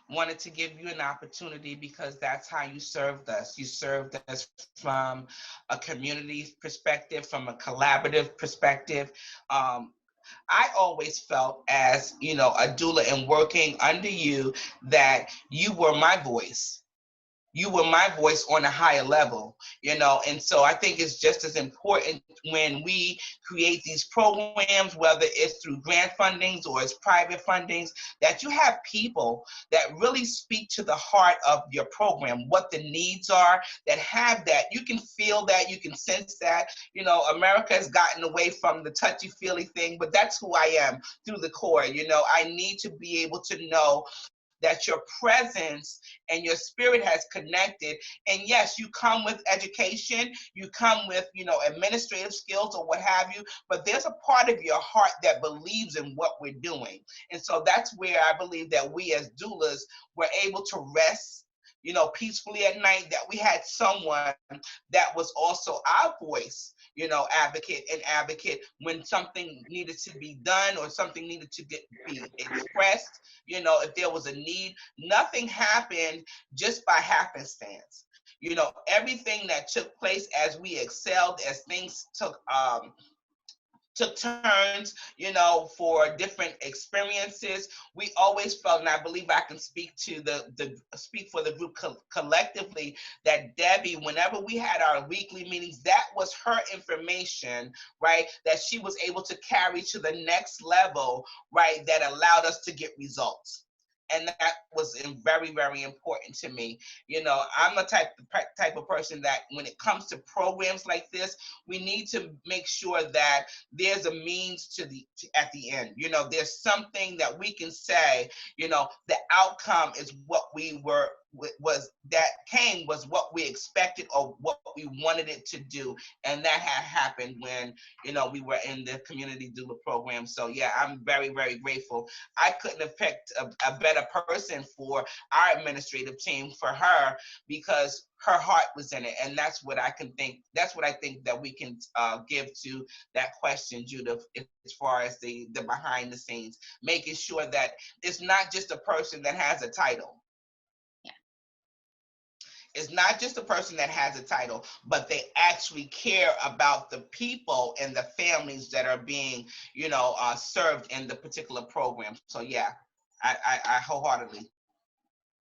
wanted to give you an opportunity because that's how you served us. You served us from a community perspective, from a collaborative perspective. I always felt as, a doula and working under you, that you were my voice. You were my voice on a higher level, and so I think it's just as important when we create these programs, whether it's through grant fundings or it's private fundings, that you have people that really speak to the heart of your program, what the needs are, that have that. You can feel that, you can sense that. America has gotten away from the touchy-feely thing, but that's who I am through the core. I need to be able to know that your presence and your spirit has connected. And yes, you come with education, you come with, administrative skills or what have you, but there's a part of your heart that believes in what we're doing. And so that's where I believe that we as doulas were able to rest, peacefully at night, that we had someone that was also our voice, advocate when something needed to be done or something needed to be expressed. If there was a need, nothing happened just by happenstance. Everything that took place as we excelled, as things took turns, for different experiences. We always felt, and I believe I can speak to speak for the group collectively, that Debbie, whenever we had our weekly meetings, that was her information, right? That she was able to carry to the next level, right? That allowed us to get results. And that was very, very important to me. I'm the type of person that when it comes to programs like this, we need to make sure that there's a means at the end. There's something that we can say, the outcome is what was what we expected or what we wanted it to do. And that had happened when, we were in the community doula program. So yeah, I'm very, very grateful. I couldn't have picked a better person for our administrative team for her, because her heart was in it. And that's what I think that we can give to that question, Judith, as far as the behind the scenes, making sure that it's not just a person that has a title. It's not just a person that has a title, but they actually care about the people and the families that are being, served in the particular program. So yeah, I wholeheartedly.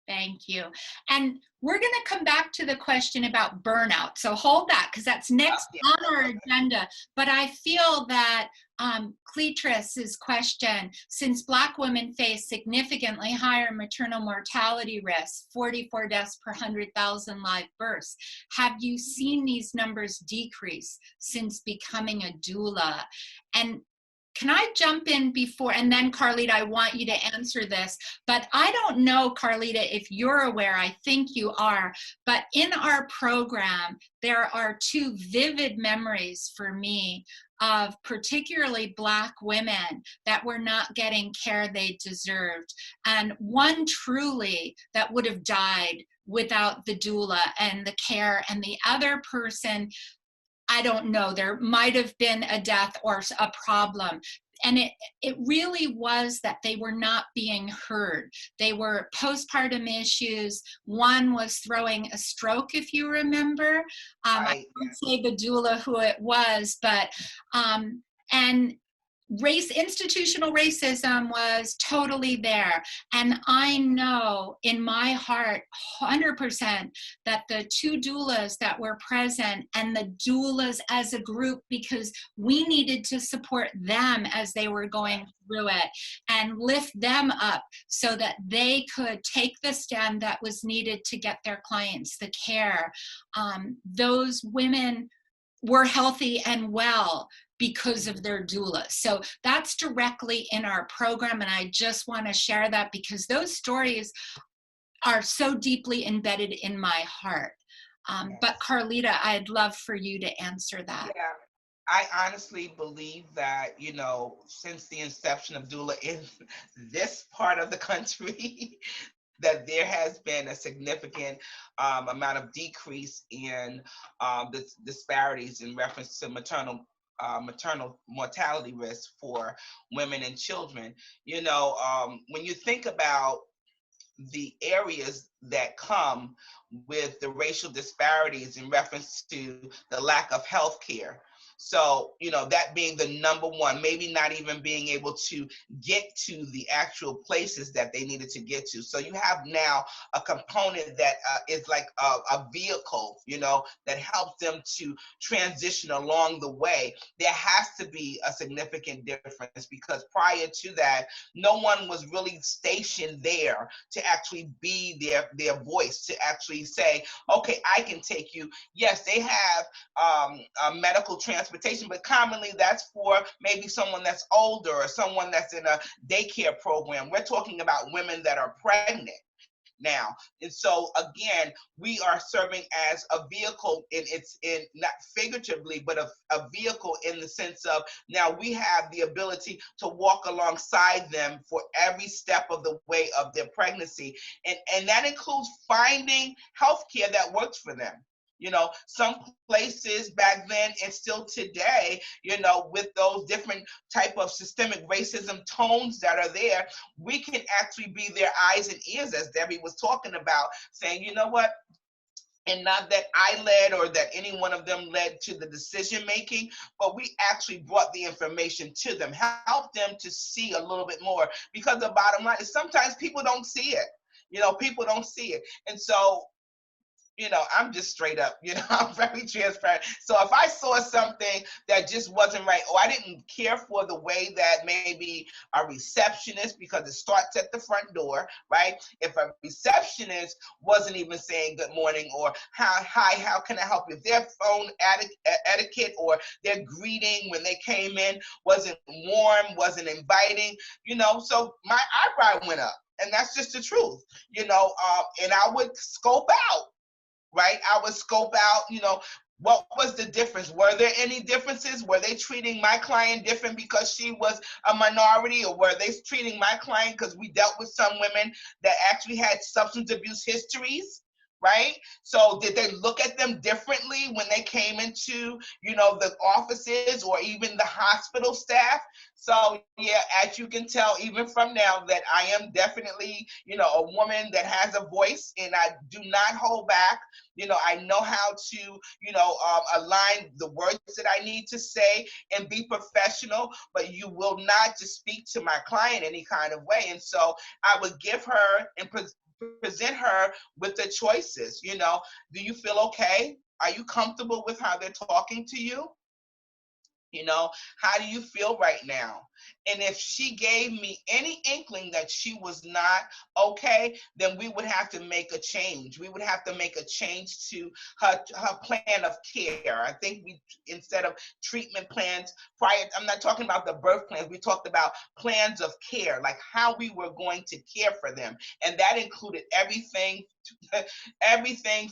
Thank you. And we're going to come back to the question about burnout. So hold that, because that's next on our agenda. But I feel that Cletras's question, since Black women face significantly higher maternal mortality risks, 44 deaths per 100,000 live births, have you seen these numbers decrease since becoming a doula? And can I jump in before, and then Carlita, I want you to answer this, but I don't know, Carlita, if you're aware, I think you are, but in our program, there are 2 vivid memories for me of particularly Black women that were not getting care they deserved. And one truly that would have died without the doula and the care, and the other person, I don't know, there might have been a death or a problem. and it really was that they were not being heard. They were postpartum issues. One was throwing a stroke, if you remember. I won't say the doula who it was, but and institutional racism was totally there. And I know in my heart 100% that the two doulas that were present, and the doulas as a group, because we needed to support them as they were going through it and lift them up so that they could take the stand that was needed to get their clients the care. Those women were healthy and well because of their doula. So that's directly in our program, and I just want to share that because those stories are so deeply embedded in my heart. But Carlita, I'd love for you to answer that. Yeah. I honestly believe that, since the inception of doula in this part of the country, that there has been a significant amount of decrease in the disparities in reference to maternal mortality risk for women and children. When you think about the areas that come with the racial disparities in reference to the lack of health care. So, that being the number one, maybe not even being able to get to the actual places that they needed to get to. So you have now a component that is like a vehicle, that helps them to transition along the way. There has to be a significant difference because prior to that, no one was really stationed there to actually be their voice, to actually say, okay, I can take you. Yes, they have medical transportation, but commonly that's for maybe someone that's older or someone that's in a daycare program. We're talking about women that are pregnant now. And so again, we are serving as a vehicle in not figuratively, but a vehicle in the sense of now we have the ability to walk alongside them for every step of the way of their pregnancy. And that includes finding healthcare that works for them. Some places back then and still today, with those different type of systemic racism tones that are there, we can actually be their eyes and ears, as Debbie was talking about, saying, you know what? And not that I led or that any one of them led to the decision making, but we actually brought the information to them, helped them to see a little bit more. Because the bottom line is sometimes people don't see it. People don't see it. And so I'm just straight up, I'm very transparent. So if I saw something that just wasn't right, or I didn't care for the way that maybe a receptionist, because it starts at the front door, right? If a receptionist wasn't even saying good morning or hi, how can I help you? If their phone etiquette or their greeting when they came in wasn't warm, wasn't inviting, so my eyebrow went up. And that's just the truth, and I would scope out. Right? I would scope out, what was the difference? Were there any differences? Were they treating my client different because she was a minority, or were they treating my client because we dealt with some women that actually had substance abuse histories? Right? So did they look at them differently when they came into, the offices or even the hospital staff? So yeah, as you can tell, even from now, that I am definitely, a woman that has a voice, and I do not hold back. I know how to, align the words that I need to say and be professional, but you will not just speak to my client any kind of way. And so I would give her and present her with the choices. Do you feel okay? Are you comfortable with how they're talking to you? How do you feel right now? And if she gave me any inkling that she was not okay, then we would have to make a change. We would have to make a change to her plan of care. I think instead of treatment plans prior, I'm not talking about the birth plans, we talked about plans of care, like how we were going to care for them. And that included everything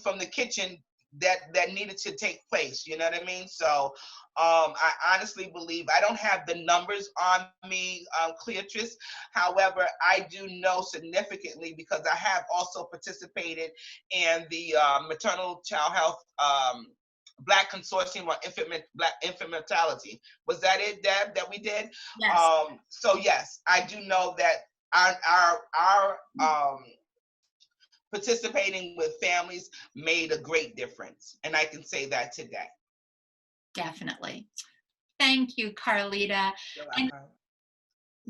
from the kitchen that needed to take place. You know what I mean? So I honestly believe, I don't have the numbers on me, Cleatrice. However, I do know significantly because I have also participated in the maternal child health Black Consortium on infant mortality. Was that it, Deb, that we did? Yes. So yes, I do know that our participating with families made a great difference, and I can say that today. Definitely. Thank you, Carlita. You're And welcome.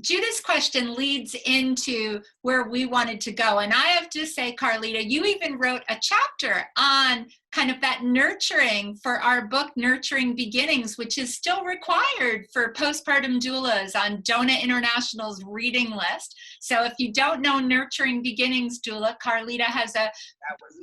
Judith's question leads into where we wanted to go. And I have to say, Carlita, you even wrote a chapter on kind of that nurturing for our book, Nurturing Beginnings, which is still required for postpartum doulas on DONA International's reading list. So if you don't know Nurturing Beginnings doula, Carlita has a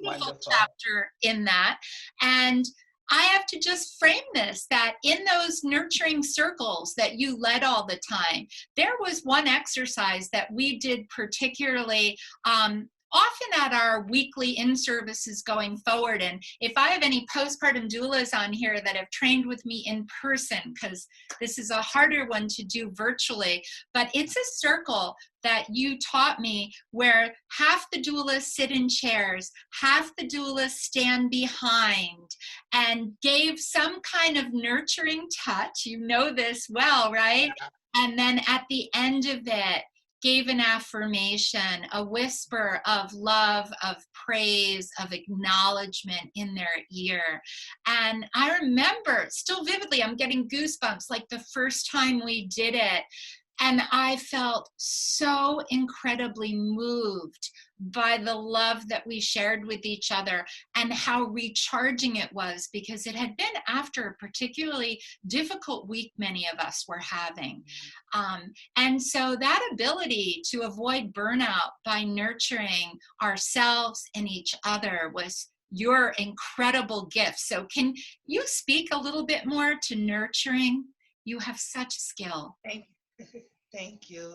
beautiful chapter in that. And I have to just frame this, that in those nurturing circles that you led all the time, there was one exercise that we did particularly often at our weekly in-services going forward. And if I have any postpartum doulas on here that have trained with me in person, because this is a harder one to do virtually, but it's a circle that you taught me where half the doulas sit in chairs, half the doulas stand behind, and gave some kind of nurturing touch. You know this well, right? And then at the end of it, gave an affirmation, a whisper of love, of praise, of acknowledgement in their ear. And I remember still vividly, I'm getting goosebumps like the first time we did it. And I felt so incredibly moved by the love that we shared with each other and how recharging it was, because it had been after a particularly difficult week many of us were having. And so that ability to avoid burnout by nurturing ourselves and each other was your incredible gift. So can you speak a little bit more to nurturing? You have such skill. Thank you. Thank you.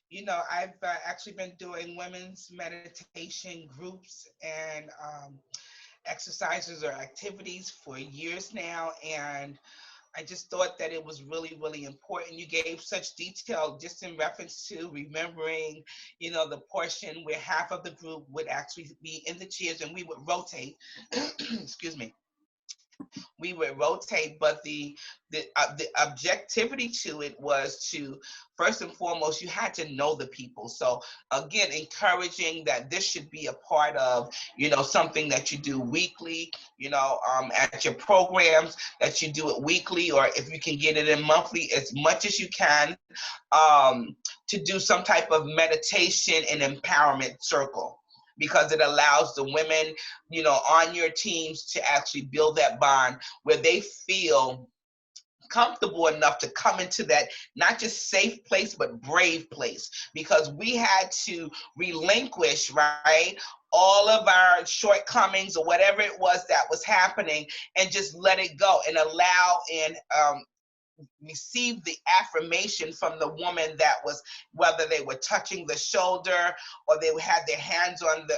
You know, I've actually been doing women's meditation groups and exercises or activities for years now, and I just thought that it was really, really important. You gave such detail just in reference to remembering, you know, the portion where half of the group would actually be in the chairs and we would rotate. Excuse me. We would rotate, but the objectivity to it was to, first and foremost, you had to know the people. So again, encouraging that this should be a part of, you know, something that you do weekly, you know, at your programs, that you do it weekly, or if you can get it in monthly, as much as you can, to do some type of meditation and empowerment circle, because it allows the women, you know, on your teams to actually build that bond where they feel comfortable enough to come into that not just safe place but brave place, because we had to relinquish, right, all of our shortcomings or whatever it was that was happening, and just let it go and allow and receive the affirmation from the woman that was, whether they were touching the shoulder or they had their hands on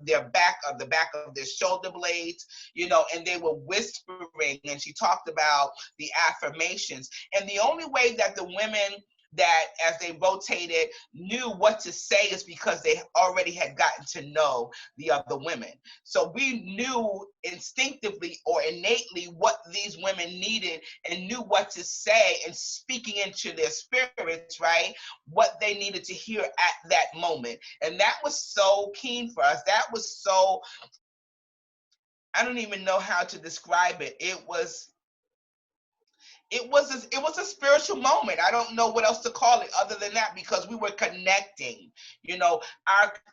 their back, of the back of their shoulder blades, you know, and they were whispering, and she talked about the affirmations. And the only way that the women that, as they rotated, knew what to say is because they already had gotten to know the other women. So we knew instinctively or innately what these women needed and knew what to say, and speaking into their spirits, right, what they needed to hear at that moment. And that was so keen for us. That was so, I don't even know how to describe it. It was a spiritual moment. I don't know what else to call it other than that, because we were connecting, you know,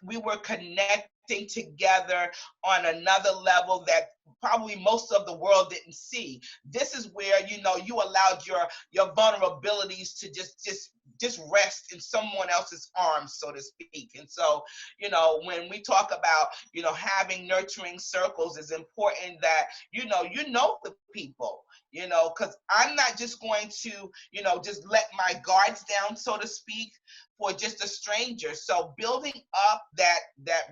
we were connecting together on another level that probably most of the world didn't see. This is where, you know, you allowed your vulnerabilities to just rest in someone else's arms, so to speak. And so, you know, when we talk about, you know, having nurturing circles, is important that, you know the people, you know, because I'm not just going to, you know, just let my guards down, so to speak, for just a stranger. So building up that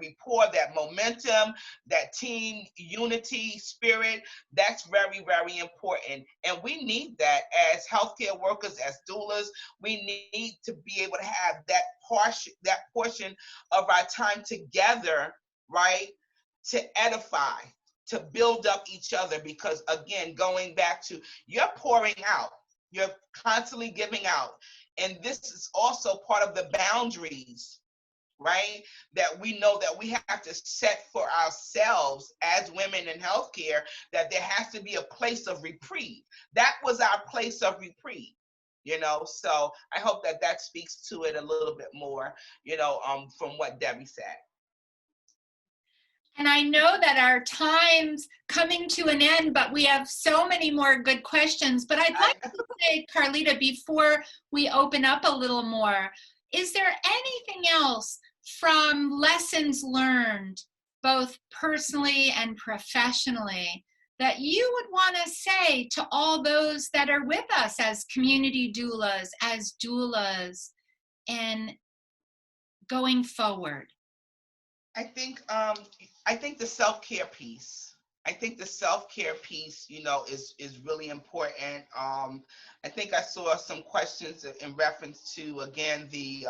rapport, that momentum, that team unity spirit, that's very, very important. And we need that as healthcare workers, as doulas. We need to be able to have that portion of our time together, right, to edify, to build up each other, because again, going back to, you're pouring out, you're constantly giving out. And this is also part of the boundaries, right? That we know that we have to set for ourselves as women in healthcare, that there has to be a place of reprieve. That was our place of reprieve, you know? So I hope that that speaks to it a little bit more, you know, from what Debbie said. And I know that our time's coming to an end, but we have so many more good questions. But I'd like to say, Carlita, before we open up a little more, is there anything else from lessons learned, both personally and professionally, that you would want to say to all those that are with us as community doulas, as doulas, and going forward? I think the self-care piece. I think the self-care piece, you know, is really important. I think I saw some questions in reference to, again, the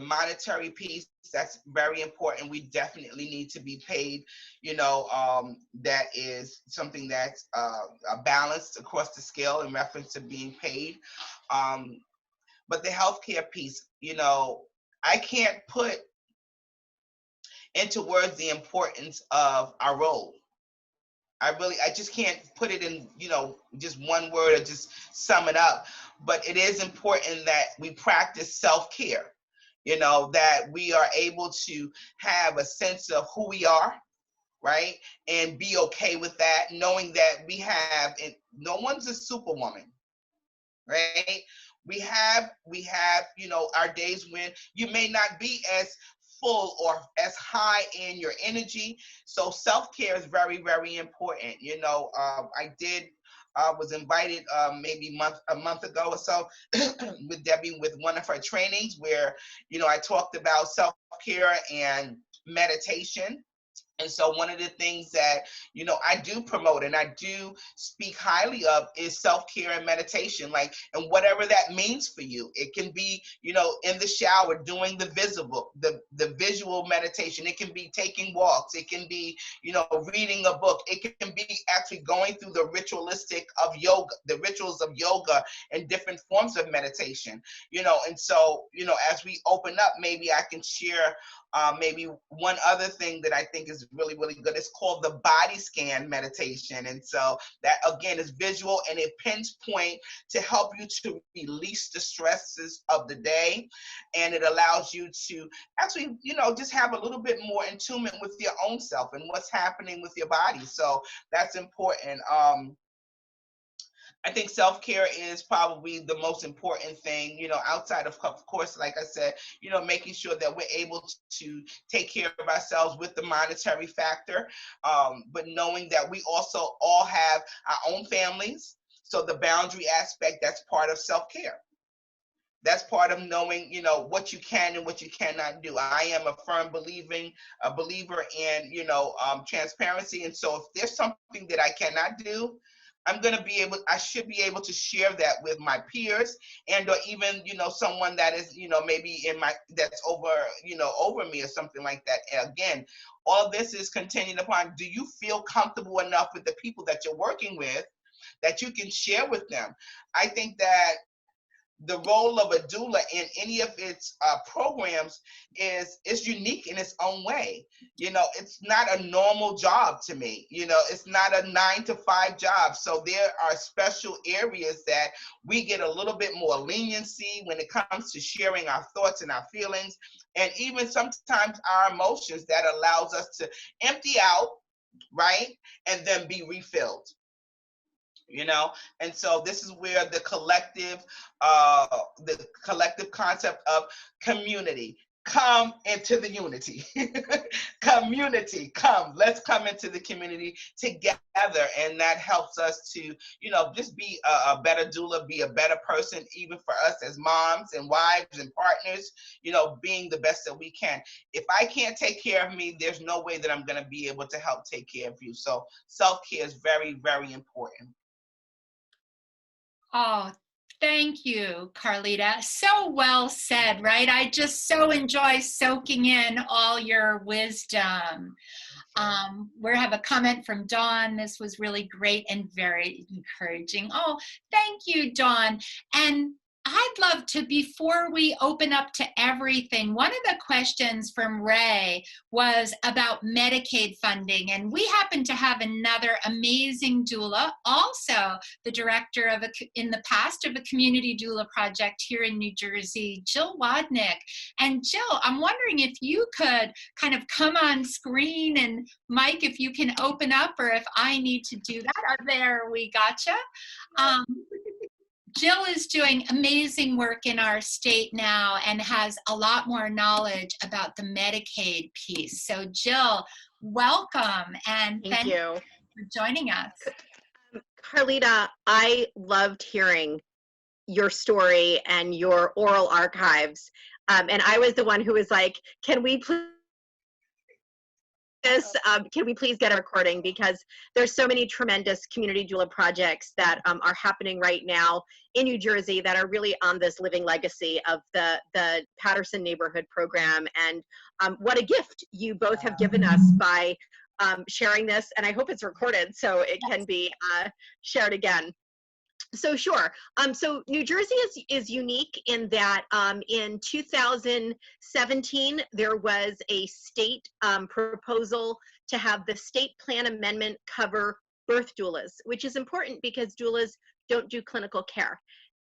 monetary piece. That's very important. We definitely need to be paid, you know. That is something that's balanced across the scale in reference to being paid. But the healthcare piece, you know, I can't put into words the importance of our role. I just can't put it in, you know, just one word or just sum it up. But it is important that we practice self-care, you know, that we are able to have a sense of who we are, right? And be okay with that, knowing that we have, and no one's a superwoman, right? We have, you know, our days when you may not be as full or as high in your energy. So self-care is very, very important. You know, I was invited maybe a month ago or so with Debbie with one of her trainings where, you know, I talked about self-care and meditation. And so one of the things that, you know, I do promote and I do speak highly of is self-care and meditation, like, and whatever that means for you. It can be, you know, in the shower, doing the visual meditation. It can be taking walks. It can be, you know, reading a book. It can be actually going through the ritualistic of yoga, the rituals of yoga and different forms of meditation, you know. And so, you know, as we open up, maybe I can share maybe one other thing that I think is really, really good. It's called the body scan meditation. And so that, again, is visual, and it pinpoint to help you to release the stresses of the day. And it allows you to actually, you know, just have a little bit more in tune with your own self and what's happening with your body. So that's important. I think self-care is probably the most important thing, you know, outside of course, like I said, you know, making sure that we're able to take care of ourselves with the monetary factor, but knowing that we also all have our own families. So the boundary aspect, that's part of self-care. That's part of knowing, you know, what you can and what you cannot do. I am a firm believer in, you know, transparency. And so if there's something that I cannot do, I should be able to share that with my peers, and or even, you know, someone that is, you know, maybe that's over, you know, over me or something like that. And again, all this is contingent upon, do you feel comfortable enough with the people that you're working with that you can share with them? I think that the role of a doula in any of its programs is unique in its own way. You know, it's not a normal job to me. You know, it's not a 9-to-5 job. So there are special areas that we get a little bit more leniency when it comes to sharing our thoughts and our feelings, and even sometimes our emotions, that allows us to empty out, right, and then be refilled. You know, and so this is where the collective concept of community, come into the unity. Community, let's come into the community together, and that helps us to, you know, just be a better doula, be a better person, even for us as moms and wives and partners, you know, being the best that we can. If I can't take care of me, there's no way that I'm going to be able to help take care of you. So self-care is very, very important. Oh, Thank you, Carlita. So well said, right? I just so enjoy soaking in all your wisdom. We have a comment from Dawn. This was really great and very encouraging. Oh, thank you, Dawn. And I'd love to, before we open up to everything, one of the questions from Ray was about Medicaid funding. And we happen to have another amazing doula, also the director of in the past of a community doula project here in New Jersey, Jill Wadnick. And Jill, I'm wondering if you could kind of come on screen, and Mike, if you can open up, or if I need to do that. There, we gotcha. Jill is doing amazing work in our state now and has a lot more knowledge about the Medicaid piece. So Jill, welcome, and thank you for joining us. Carlita, I loved hearing your story and your oral archives. And I was the one who was like, can we please get a recording, because there's so many tremendous community doula projects that are happening right now in New Jersey that are really on this living legacy of the Patterson neighborhood program. And what a gift you both have given us by sharing this. And I hope it's recorded so it can be shared again. So sure. So New Jersey is unique in that in 2017, there was a state proposal to have the state plan amendment cover birth doulas, which is important because doulas don't do clinical care.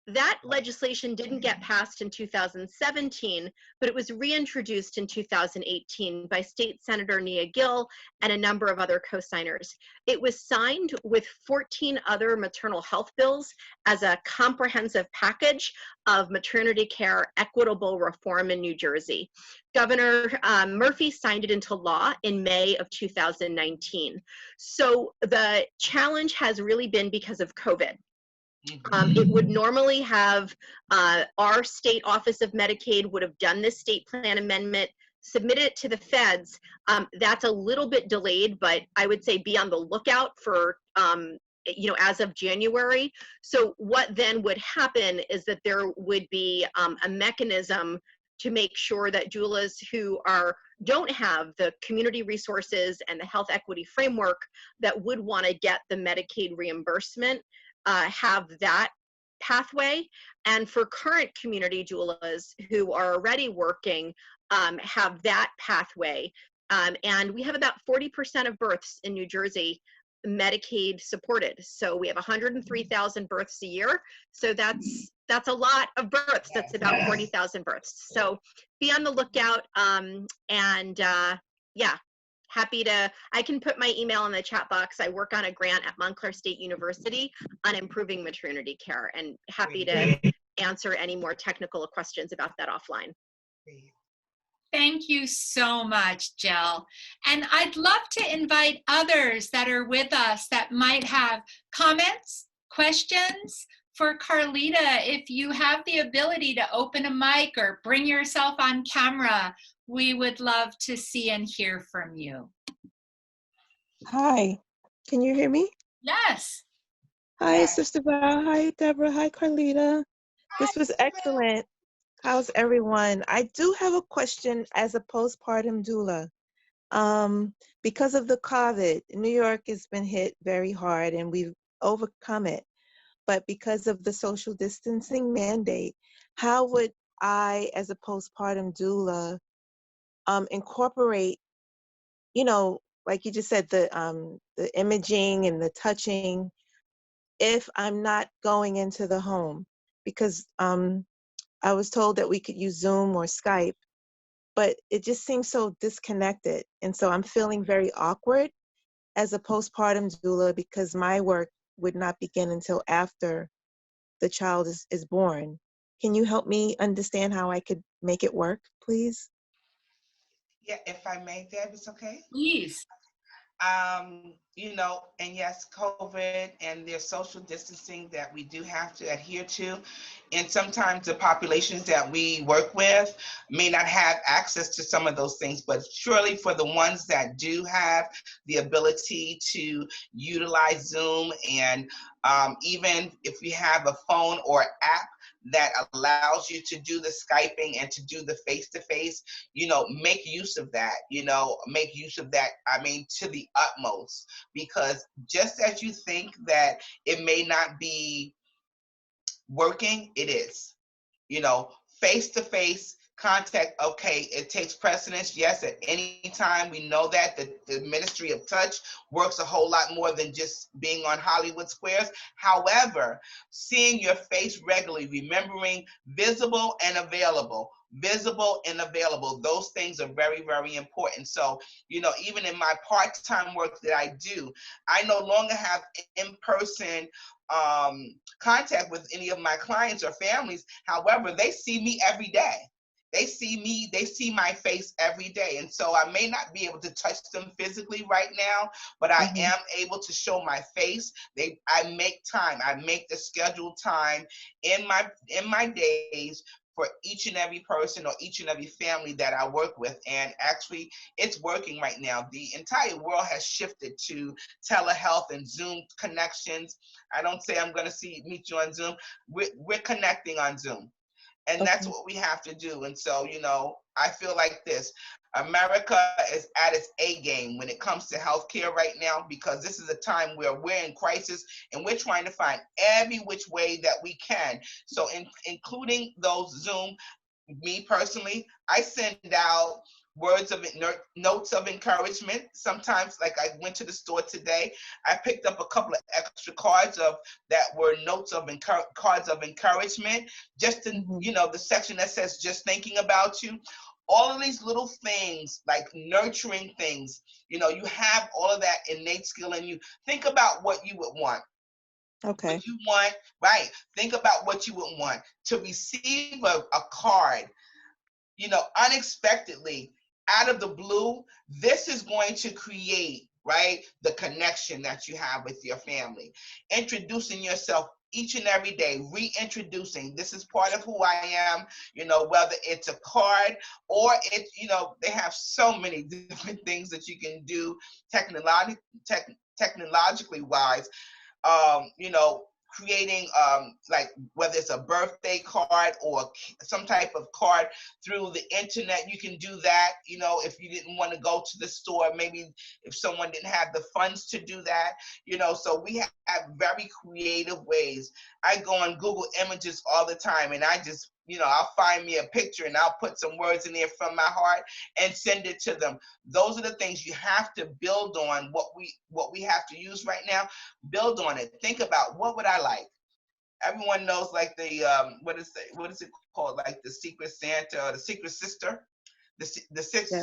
That legislation didn't get passed in 2017, but it was reintroduced in 2018 by State Senator Nia Gill and a number of other co-signers. It was signed with 14 other maternal health bills as a comprehensive package of maternity care equitable reform in New Jersey. Governor Murphy signed it into law in May of 2019. So the challenge has really been because of COVID. It would normally have our state office of Medicaid would have done this state plan amendment, submitted it to the feds. That's a little bit delayed, but I would say be on the lookout for, as of January. So what then would happen is that there would be a mechanism to make sure that doulas who don't have the community resources and the health equity framework that would want to get the Medicaid reimbursement have that pathway. And for current community doulas who are already working, have that pathway. And we have about 40% of births in New Jersey Medicaid supported. So we have 103,000 births a year. So that's a lot of births. That's about 40,000 births. So be on the lookout. Yeah. Happy to, I can put my email in the chat box. I work on a grant at Montclair State University on improving maternity care, and happy to answer any more technical questions about that offline. Thank you so much, Jill. And I'd love to invite others that are with us that might have comments, questions for Carlita. If you have the ability to open a mic or bring yourself on camera, we would love to see and hear from you. Hi, can you hear me? Yes. Hi, Sister Val. Hi, Debra. Hi, Carlita. This was excellent. How's everyone? I do have a question as a postpartum doula. Because of the COVID, New York has been hit very hard and we've overcome it. But because of the social distancing mandate, how would I, as a postpartum doula, incorporate, like you just said, the imaging and the touching, if I'm not going into the home? Because I was told that we could use Zoom or Skype, but it just seems so disconnected. And so I'm feeling very awkward as a postpartum doula because my work would not begin until after the child is born. Can you help me understand how I could make it work, please? Yeah, if I may, Deb, it's okay? Please. And yes, COVID and there's social distancing that we do have to adhere to. And sometimes the populations that we work with may not have access to some of those things, but surely for the ones that do have the ability to utilize Zoom, and even if you have a phone or app that allows you to do the Skyping and to do the face-to-face, make use of that, make use of that, I mean, to the utmost, because just as you think that it may not be working, it is. Face-to-face contact, okay, it takes precedence. Yes, at any time, we know that the Ministry of Touch works a whole lot more than just being on Hollywood Squares. However, seeing your face regularly, remembering visible and available, those things are very, very important. So, even in my part-time work that I do, I no longer have in-person contact with any of my clients or families. However, they see me every day. They see my face every day. And so I may not be able to touch them physically right now, but I am able to show my face. I make time. I make the scheduled time in my days for each and every person or each and every family that I work with. And actually, it's working right now. The entire world has shifted to telehealth and Zoom connections. I don't say I'm going to meet you on Zoom. We're connecting on Zoom. And that's what we have to do. And so, I feel like this. America is at its A game when it comes to healthcare right now, because this is a time where we're in crisis and we're trying to find every which way that we can. So including those Zoom, me personally, I send out notes of encouragement. Sometimes, like I went to the store today, I picked up a couple of extra cards that were notes of cards of encouragement, just in the section that says just thinking about you. All of these little things, like nurturing things, you have all of that innate skill in you. Think about what you would want. Okay. What you want, right? Think about what you would want to receive a card, unexpectedly, out of the blue. This is going to create, right, the connection that you have with your family. Introducing yourself each and every day, reintroducing, this is part of who I am, whether it's a card or it's, they have so many different things that you can do technologically wise. Creating like whether it's a birthday card or some type of card through the internet, you can do that. If you didn't want to go to the store, maybe if someone didn't have the funds to do that, so we have very creative ways. I go on Google Images all the time, and I just, I'll find me a picture and I'll put some words in there from my heart and send it to them. Those are the things you have to build on. What we have to use right now, build on it. Think about, what would I like? Everyone knows, like the what is it called, like the Secret Santa or the Secret Sister, the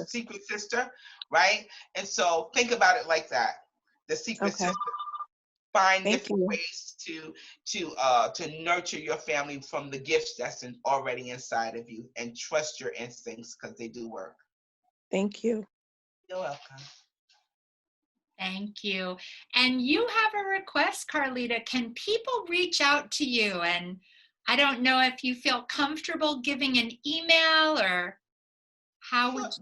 Secret Sister, right? And so think about it like that, the Secret Sister. Find different ways to nurture your family from the gifts that's already inside of you, and trust your instincts, because they do work. Thank you. You're welcome. Thank you. And you have a request, Carlita. Can people reach out to you? And I don't know if you feel comfortable giving an email, or how would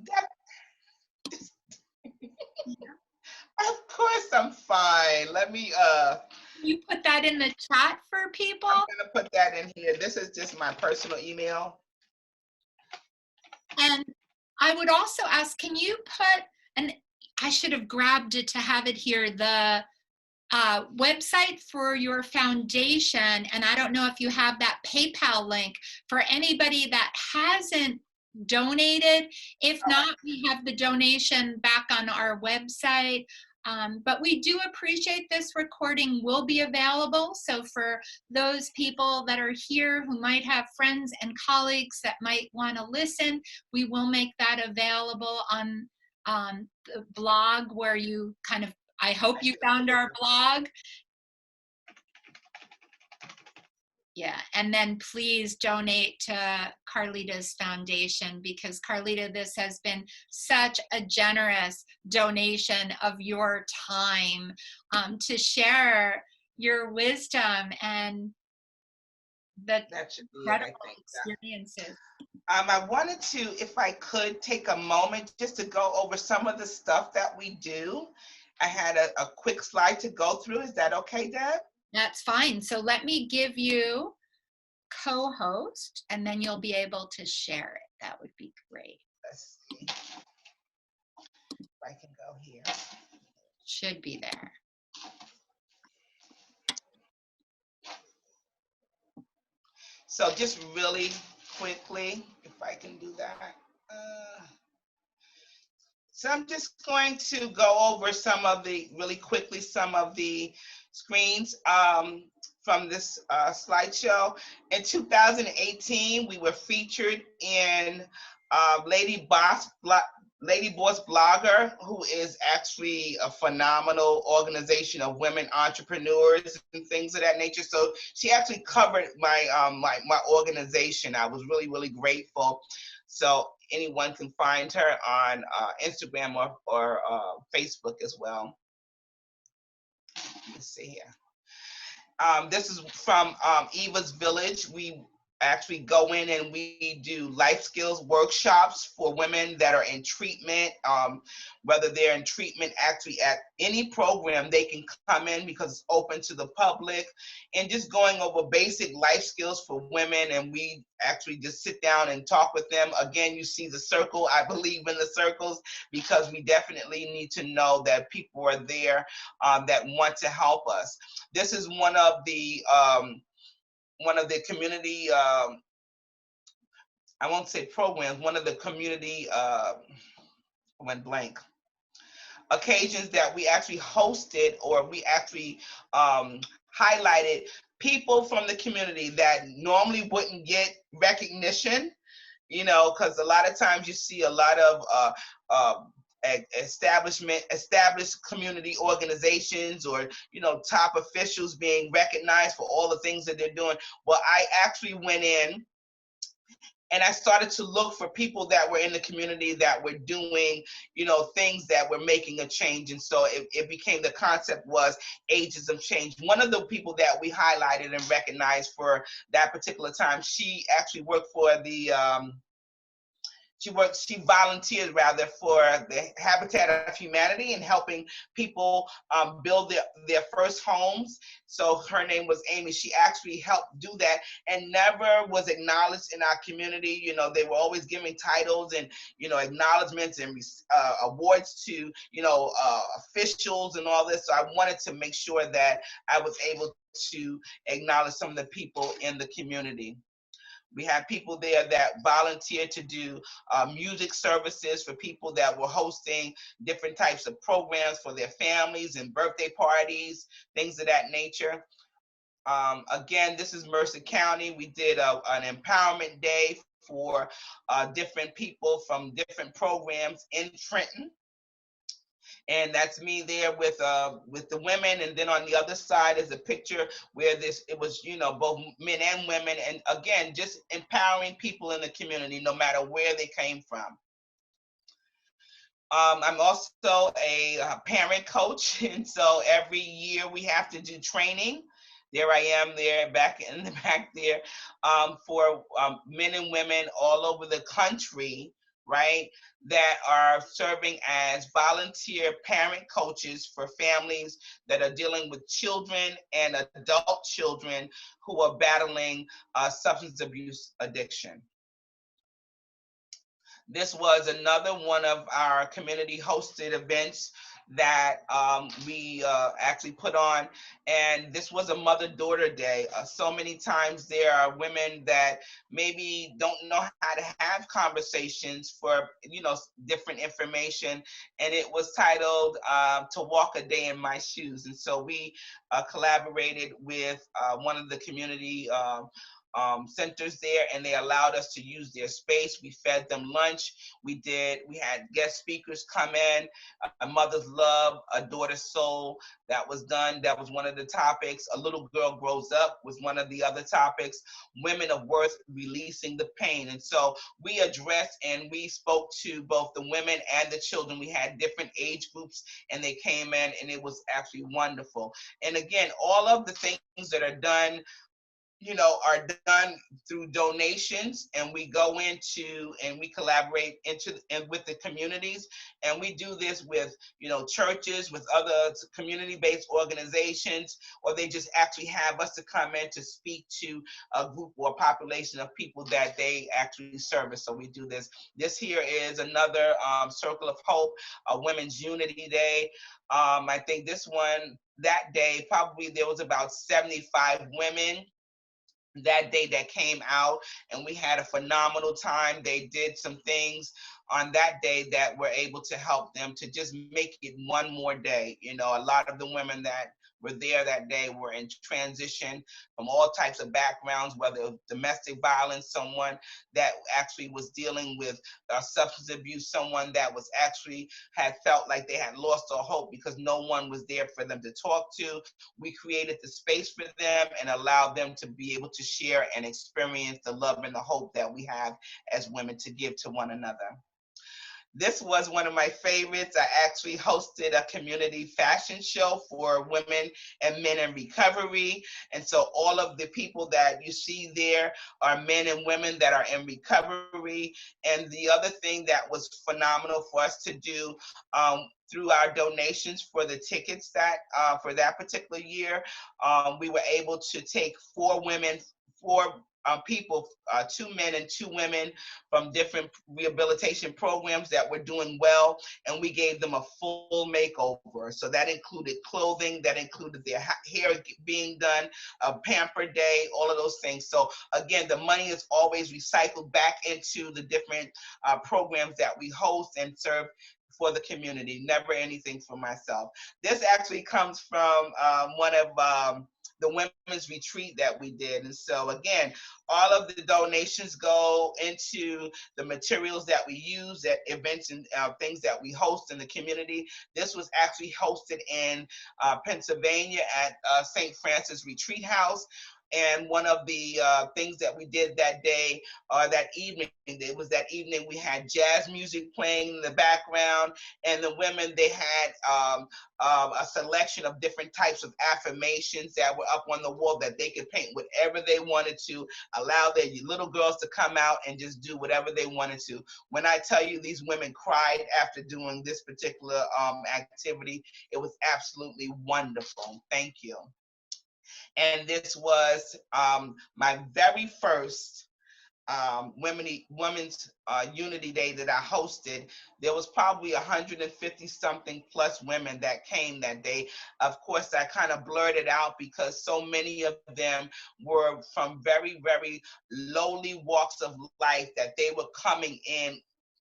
you? Of course, I'm fine. Let me You put that in the chat for people? I'm gonna put that in here. This is just my personal email. And I would also ask, can you put, and I should have grabbed it to have it here, the website for your foundation, and I don't know if you have that PayPal link for anybody that hasn't donated. If not, we have the donation back on our website. But we do appreciate this recording will be available. So for those people that are here who might have friends and colleagues that might want to listen, we will make that available on the blog, where you kind of, I hope you found our blog. Yeah, and then please donate to Carlita's foundation, because Carlita, this has been such a generous donation of your time to share your wisdom and the That should be it, I incredible think. experiences. I wanted to, if I could, take a moment just to go over some of the stuff that we do. I had a quick slide to go through. Is that okay, Deb? That's fine. So let me give you co-host, and then you'll be able to share it. That would be great. Let's see if I can go here. Should be there. So just really quickly, if I can do that. So I'm just going to go over really quickly, some of the screens from this slideshow. In 2018, we were featured in Lady Boss Blogger, who is actually a phenomenal organization of women entrepreneurs and things of that nature. So she actually covered my my organization. I was really, really grateful. So anyone can find her on Instagram or Facebook as well. Let's see here. This is from Eva's Village. We actually go in and we do life skills workshops for women that are in treatment, whether they're in treatment actually at any program, they can come in because it's open to the public, and just going over basic life skills for women, and we actually just sit down and talk with them. Again, you see the circle. I believe in the circles because we definitely need to know that people are there that want to help us. This is one of the community, I won't say programs, one of the community, went blank, occasions that we actually hosted, or we actually highlighted people from the community that normally wouldn't get recognition, you know, because a lot of times you see a lot of established community organizations, or you know, top officials being recognized for all the things that they're doing. Well, I actually went in and I started to look for people that were in the community that were doing, you know, things that were making a change. And so it became, the concept was Agents of Change. One of the people that we highlighted and recognized for that particular time, she actually worked for the she volunteered rather for the Habitat of Humanity and helping people build their first homes. So her name was Amy. She actually helped do that and never was acknowledged in our community. You know, they were always giving titles and, you know, acknowledgments and awards to, you know, officials and all this. So I wanted to make sure that I was able to acknowledge some of the people in the community. We had people there that volunteered to do music services for people that were hosting different types of programs for their families and birthday parties, things of that nature. Again, this is Mercer County. We did an empowerment day for different people from different programs in Trenton. And that's me there with the women, and then on the other side is a picture where it was, you know, both men and women, and again, just empowering people in the community no matter where they came from. I'm also a parent coach, and so every year we have to do training. There I am there, back in the back there, for men and women all over the country, right, that are serving as volunteer parent coaches for families that are dealing with children and adult children who are battling substance abuse addiction. This was another one of our community hosted events that we actually put on, and this was a mother-daughter day. So many times there are women that maybe don't know how to have conversations for, you know, different information, and it was titled To Walk a Day in My Shoes. And so we collaborated with one of the community centers there, and they allowed us to use their space. We fed them lunch. We had guest speakers come in, a mother's love, a daughter's soul. That was done. That was one of the topics. A little girl grows up was one of the other topics. Women of worth, releasing the pain. And so we addressed and we spoke to both the women and the children. We had different age groups, and they came in, and it was actually wonderful. And again, all of the things that are done, are done through donations, and we go into and we collaborate with the communities, and we do this with churches, with other community-based organizations, or they just actually have us to come in to speak to a group or population of people that they actually service. So we do this. This here is another Circle of Hope, a Women's Unity Day. I think this one, that day, probably there was about 75 women that day that came out, and we had a phenomenal time. They did some things on that day that were able to help them to just make it one more day. A lot of the women that were there that day were in transition from all types of backgrounds, whether it was domestic violence, someone that actually was dealing with substance abuse, someone that was actually had felt like they had lost all hope because no one was there for them to talk to. We created the space for them and allowed them to be able to share and experience the love and the hope that we have as women to give to one another. This was one of my favorites. I actually hosted a community fashion show for women and men in recovery. And so all of the people that you see there are men and women that are in recovery. And the other thing that was phenomenal for us to do through our donations for the tickets that for that particular year, we were able to take four people, 2 men and 2 women from different rehabilitation programs that were doing well, and we gave them a full makeover. So that included clothing, that included their hair being done, a pamper day, all of those things. So again, the money is always recycled back into the different programs that we host and serve for the community, never anything for myself. This actually comes from one of the women's retreat that we did. And so again, all of the donations go into the materials that we use at events and things that we host in the community. This was actually hosted in Pennsylvania at St. Francis Retreat House. And one of the things that we did that day, that evening, it was that evening we had jazz music playing in the background, and the women, they had a selection of different types of affirmations that were up on the wall that they could paint whatever they wanted to, allow their little girls to come out and just do whatever they wanted to. When I tell you these women cried after doing this particular activity, it was absolutely wonderful. Thank you. And this was my very first Women's Unity Day that I hosted. There was probably 150 something plus women that came that day. Of course, I kind of blurred it out because so many of them were from very, very lowly walks of life that they were coming in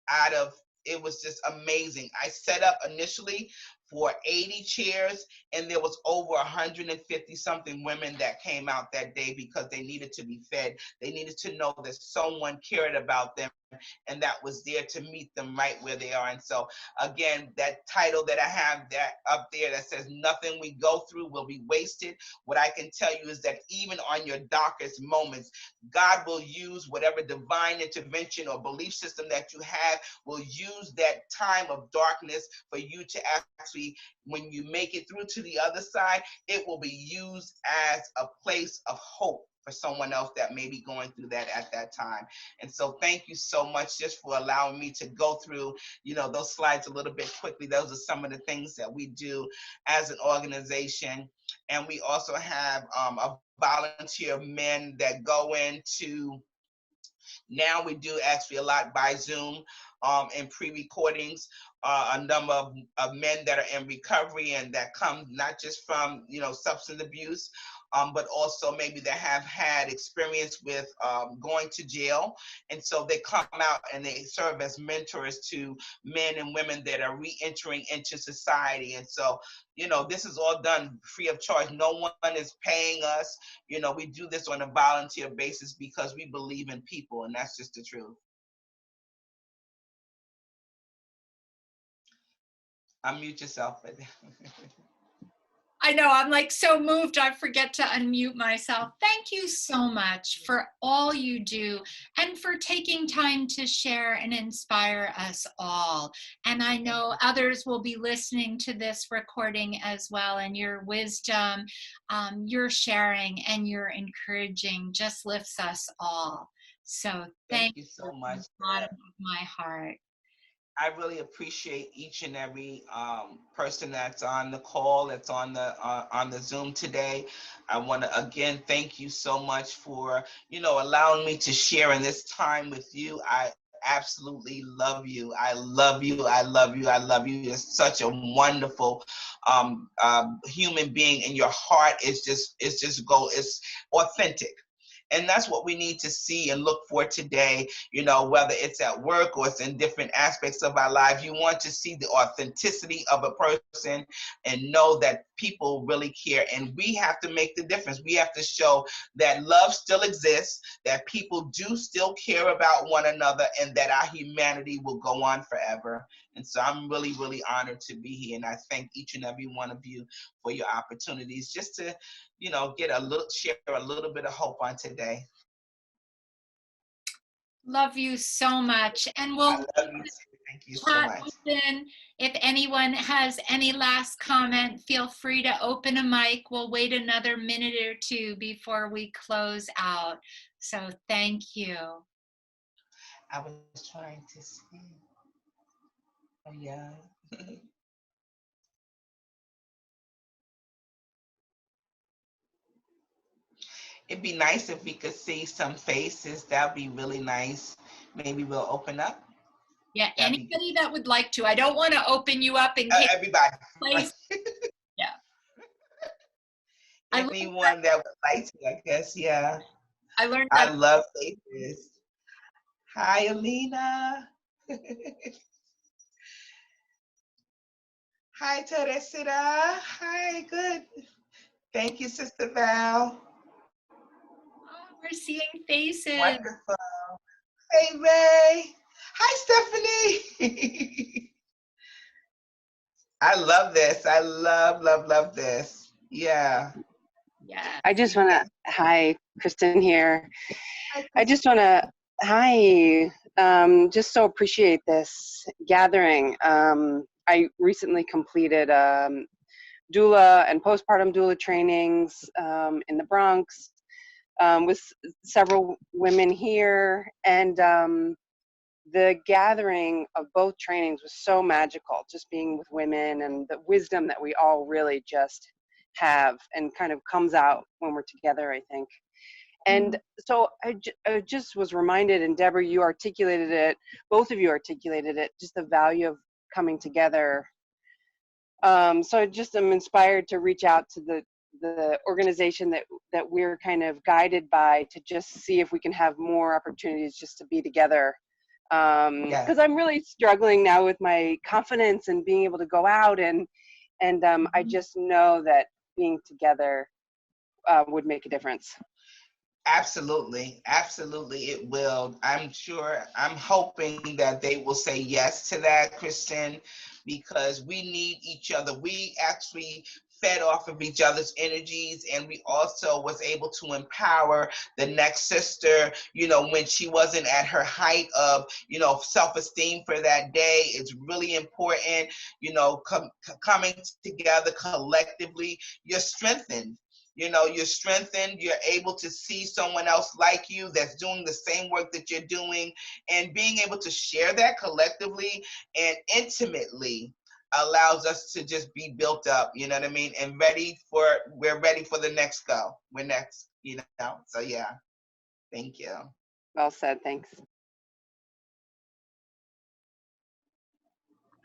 out of. It was just amazing. I set up initially for 80 chairs, and there was over 150 something women that came out that day because they needed to be fed. They needed to know that someone cared about them and that was there to meet them right where they are. And so again, that title that I have that up there that says nothing we go through will be wasted. What I can tell you is that even on your darkest moments, God will use whatever divine intervention or belief system that you have, will use that time of darkness for you to actually, when you make it through to the other side, it will be used as a place of hope for someone else that may be going through that at that time. And so thank you so much just for allowing me to go through, those slides a little bit quickly. Those are some of the things that we do as an organization. And we also have a volunteer of men that go into, now we do actually a lot by Zoom and pre-recordings, a number of men that are in recovery and that come not just from, substance abuse, but also maybe that have had experience with going to jail. And so they come out and they serve as mentors to men and women that are re-entering into society. And so, you know, this is all done free of charge. No one is paying us. You know, we do this on a volunteer basis because we believe in people, and that's just the truth. Unmute yourself. I know, I'm like so moved, I forget to unmute myself. Thank you so much for all you do and for taking time to share and inspire us all. And I know others will be listening to this recording as well, and your wisdom, your sharing and your encouraging just lifts us all. So Thank thank you you so from much. the bottom of my heart. I really appreciate each and every person that's on the call, that's on the Zoom today. I want to again thank you so much for, you know, allowing me to share in this time with you. I absolutely love you. I love you. I love you. I love you. You're such a wonderful human being, and your heart is just it's authentic. And that's what we need to see and look for today, you know, whether it's at work or it's in different aspects of our life. You want to see the authenticity of a person and know that people really care. And we have to make the difference. We have to show that love still exists, that people do still care about one another, and that our humanity will go on forever. And so I'm really, really honored to be here. And I thank each and every one of you for your opportunities just to, you know, share a little bit of hope on today. Love you so much. And we'll I love you too. Thank you so chat much. open. If anyone has any last comment, feel free to open a mic. We'll wait another minute or two before we close out. So thank you. I was trying to see. Oh, yeah. It'd be nice if we could see some faces. That'd be really nice. Maybe we'll open up. Yeah, That'd anybody that would like to. I don't want to open you up in case everybody. place. Yeah. Anyone that would like to, I guess, yeah. I learned I that. love faces. Hi, Alina. Hi, Teresita. Hi, good. Thank you, Sister Val. Oh, we're seeing faces. Wonderful. Hey, Ray. Hi, Stephanie. I love this. I love this. Yeah. Yeah. I just want to, hi, Kristen here. Hi, I just want to, hi, just so appreciate this gathering. I recently completed doula and postpartum doula trainings in the Bronx with several women here, and the gathering of both trainings was so magical, just being with women and the wisdom that we all really just have and kind of comes out when we're together, I think. And so I just was reminded, and Debra, you articulated it, both of you articulated it, just the value of coming together. So I just am inspired to reach out to the organization that we're kind of guided by to just see if we can have more opportunities just to be together. Because I'm really struggling now with my confidence and being able to go out, and I just know that being together would make a difference. Absolutely. Absolutely, it will. I'm hoping that they will say yes to that, Kristen, because we need each other. We actually fed off of each other's energies, and we also was able to empower the next sister, you know, when she wasn't at her height of, you know, self-esteem for that day. It's really important, you know, coming together collectively. You're strengthened. You know, you're strengthened, you're able to see someone else like you that's doing the same work that you're doing, and being able to share that collectively and intimately allows us to just be built up, you know what I mean? And we're ready for the next go. We're next, you know? So yeah, thank you. Well said, thanks.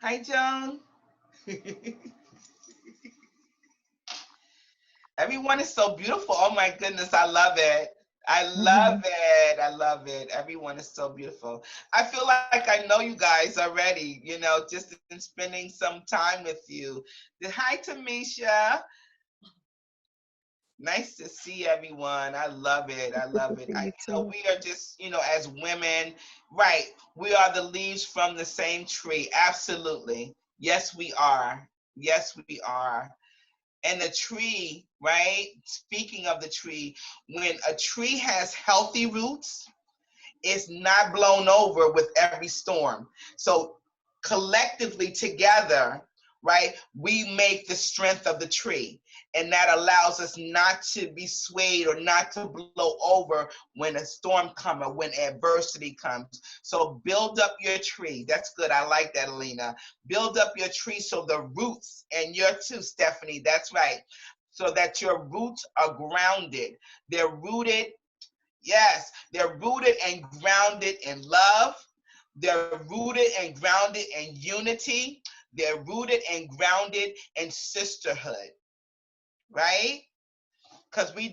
Hi, Joan. Everyone is so beautiful. Oh my goodness, I love it. I love it. I love it. Everyone is so beautiful. I feel like I know you guys already, you know, just in spending some time with you. Hi, Tamisha. Nice to see everyone. I love it. I love it. You You know, too. we are just, you know, as women, right? We are the leaves from the same tree. Absolutely. Yes, we are. Yes, we are. And the tree, right? Speaking of the tree, when a tree has healthy roots, it's not blown over with every storm. So collectively together, right, we make the strength of the tree. And that allows us not to be swayed or not to blow over when a storm comes or when adversity comes. So build up your tree. That's good. I like that, Alina. Build up your tree so the roots, and you're too, Stephanie, that's right, so that your roots are grounded. They're rooted. Yes, they're rooted and grounded in love. They're rooted and grounded in unity. They're rooted and grounded in sisterhood, right? Because we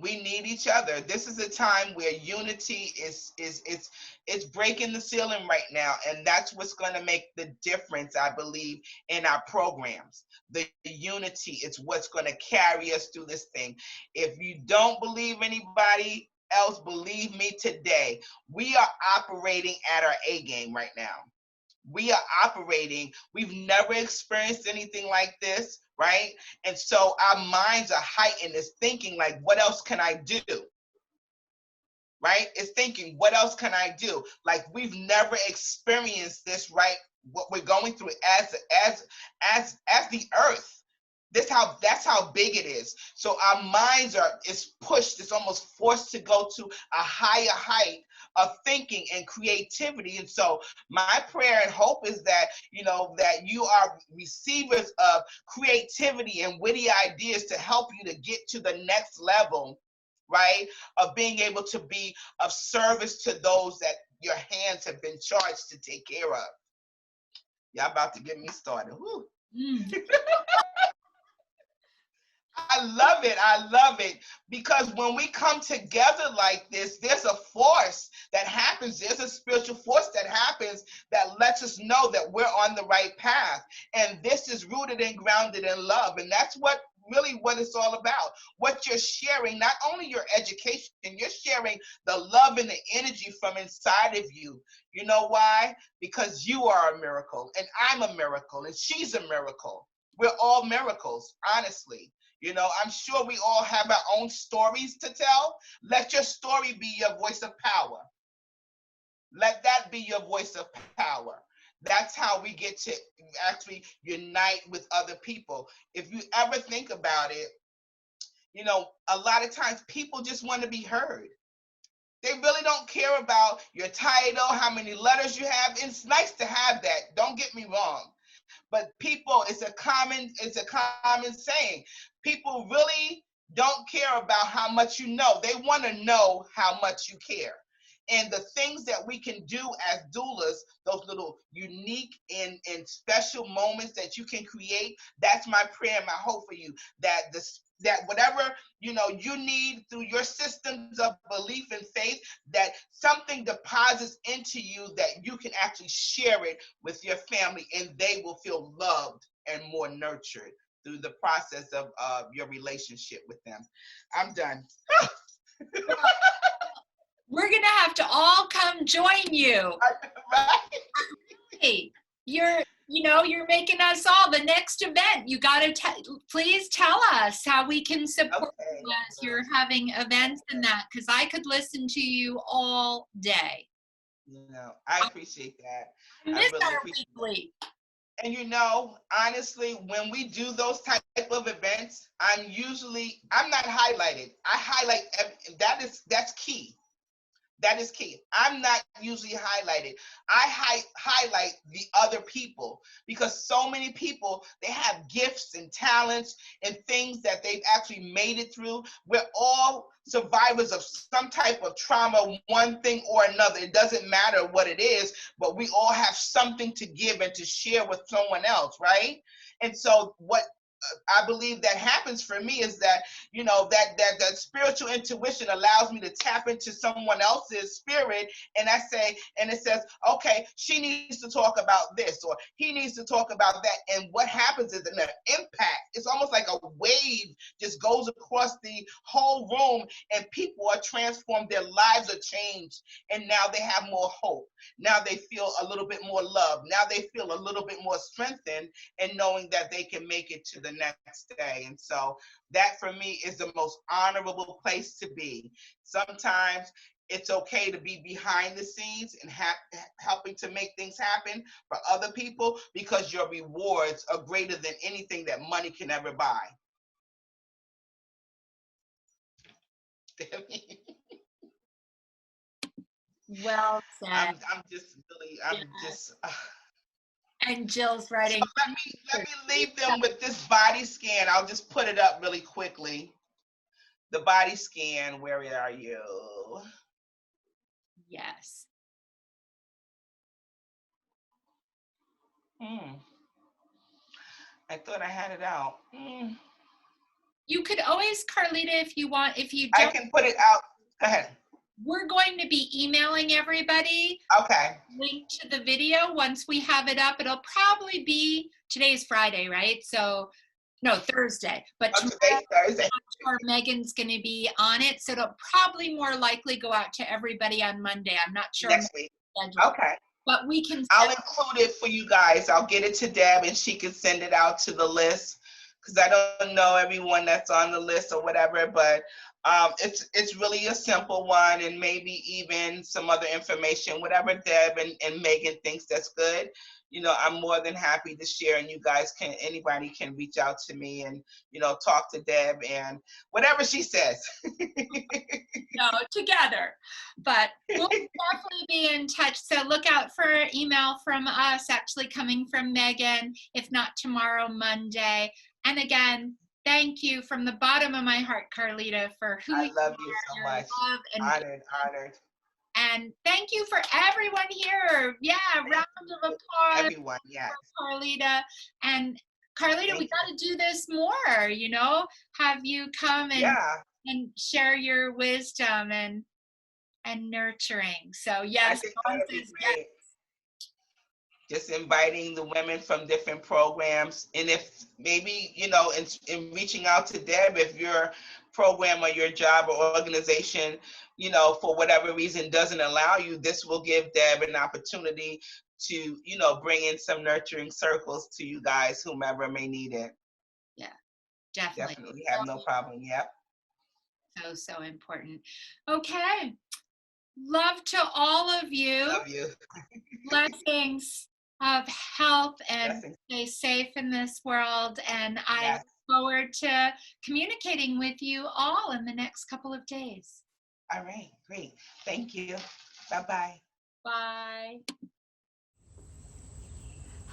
need each other. This is a time where unity is breaking the ceiling right now, and that's what's going to make the difference, I believe, in our programs. The unity is what's going to carry us through this thing. If you don't believe anybody else, believe me today, we are operating at our A game right now. We are operating, we've never experienced anything like this, right? And so our minds are heightened, is thinking like, what else can I do? Right? It's thinking, what else can I do? Like, we've never experienced this, right? What we're going through as the earth. That's how big it is. So our minds is pushed, it's almost forced to go to a higher height of thinking and creativity. And so my prayer and hope is that, you know, that you are receivers of creativity and witty ideas to help you to get to the next level, right? Of being able to be of service to those that your hands have been charged to take care of. Y'all about to get me started. Whew. I love it. I love it. Because when we come together like this, there's a force that happens. There's a spiritual force that happens that lets us know that we're on the right path. And this is rooted and grounded in love. And that's what it's all about. What you're sharing, not only your education, you're sharing the love and the energy from inside of you. You know why? Because you are a miracle, and I'm a miracle, and she's a miracle. We're all miracles, honestly. You know, I'm sure we all have our own stories to tell. Let your story be your voice of power. Let that be your voice of power. That's how we get to actually unite with other people. If you ever think about it, you know, a lot of times people just want to be heard. They really don't care about your title, how many letters you have. It's nice to have that. Don't get me wrong. But people, it's a common saying. People really don't care about how much you know. They want to know how much you care. And the things that we can do as doulas, those little unique and special moments that you can create, that's my prayer and my hope for you, that whatever, you know, you need through your systems of belief and faith, that something deposits into you that you can actually share it with your family, and they will feel loved and more nurtured through the process of your relationship with them. I'm done. We're gonna have to all come join you. Right? Hey, you're making us all the next event. You gotta please tell us how we can support you as you're having events and that, because I could listen to you all day. You know, I appreciate that. I miss our weekly. And you know, honestly, when we do those type of events, I'm not highlighted. I highlight, that's key. That is key. I'm not usually highlighted. I highlight the other people, because so many people, they have gifts and talents and things that they've actually made it through. We're all survivors of some type of trauma, one thing or another. It doesn't matter what it is, but we all have something to give and to share with someone else, right? And so what I believe that happens for me is that, that spiritual intuition allows me to tap into someone else's spirit, and I say, and it says, okay, she needs to talk about this, or he needs to talk about that. And what happens is an impact. It's almost like a wave just goes across the whole room, and people are transformed. Their lives are changed, and now they have more hope. Now they feel a little bit more love. Now they feel a little bit more strengthened, and knowing that they can make it to the next day. And so that for me is the most honorable place to be. Sometimes it's okay to be behind the scenes and helping to make things happen for other people, because your rewards are greater than anything that money can ever buy. Well said. I'm just really, And Jill's writing. So let me leave them with this body scan. I'll just put it up really quickly. The body scan, where are you? Yes. I thought I had it out. You could always, Carlita, if you want, if you don't. I can put it out. Go ahead. We're going to be emailing everybody. Okay. Link to the video once we have it up. It'll probably be, today's Friday, right? So, no, Thursday. But tomorrow, Thursday. or Megan's going to be on it. So it'll probably more likely go out to everybody on Monday. I'm not sure. Next week. Okay. But we can. I'll include it for you guys. I'll get it to Deb and she can send it out to the list, because I don't know everyone that's on the list or whatever, but it's really a simple one, and maybe even some other information, whatever Deb and Megan thinks that's good. I'm more than happy to share, and you guys anybody can reach out to me and, talk to Deb and whatever she says. No, together. But we'll definitely be in touch. So look out for an email from us, actually coming from Megan, if not tomorrow, Monday. And again, thank you from the bottom of my heart, Carlita, for who I love you so much. Honored. And thank you for everyone here. Yeah, round of applause. Everyone, yes. For Carlita. And Carlita, we got to do this more, have you come and share your wisdom and nurturing. So yes, yes. Just inviting the women from different programs. And if maybe, in reaching out to Deb, if your program or your job or organization, for whatever reason doesn't allow you, this will give Deb an opportunity to, bring in some nurturing circles to you guys, whomever may need it. Yeah, definitely. Definitely have no problem. Yep. So important. Okay. Love to all of you. Love you. Blessings of health and stay safe in this world. And I look forward to communicating with you all in the next couple of days. All right, great. Thank you. Bye-bye. Bye.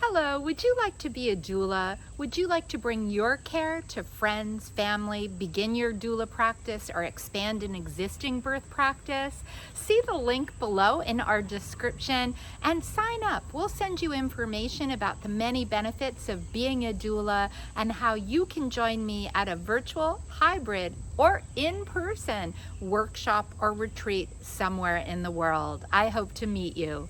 Hello, would you like to be a doula? Would you like to bring your care to friends, family, begin your doula practice, or expand an existing birth practice? See the link below in our description and sign up. We'll send you information about the many benefits of being a doula and how you can join me at a virtual, hybrid, or in-person workshop or retreat somewhere in the world. I hope to meet you.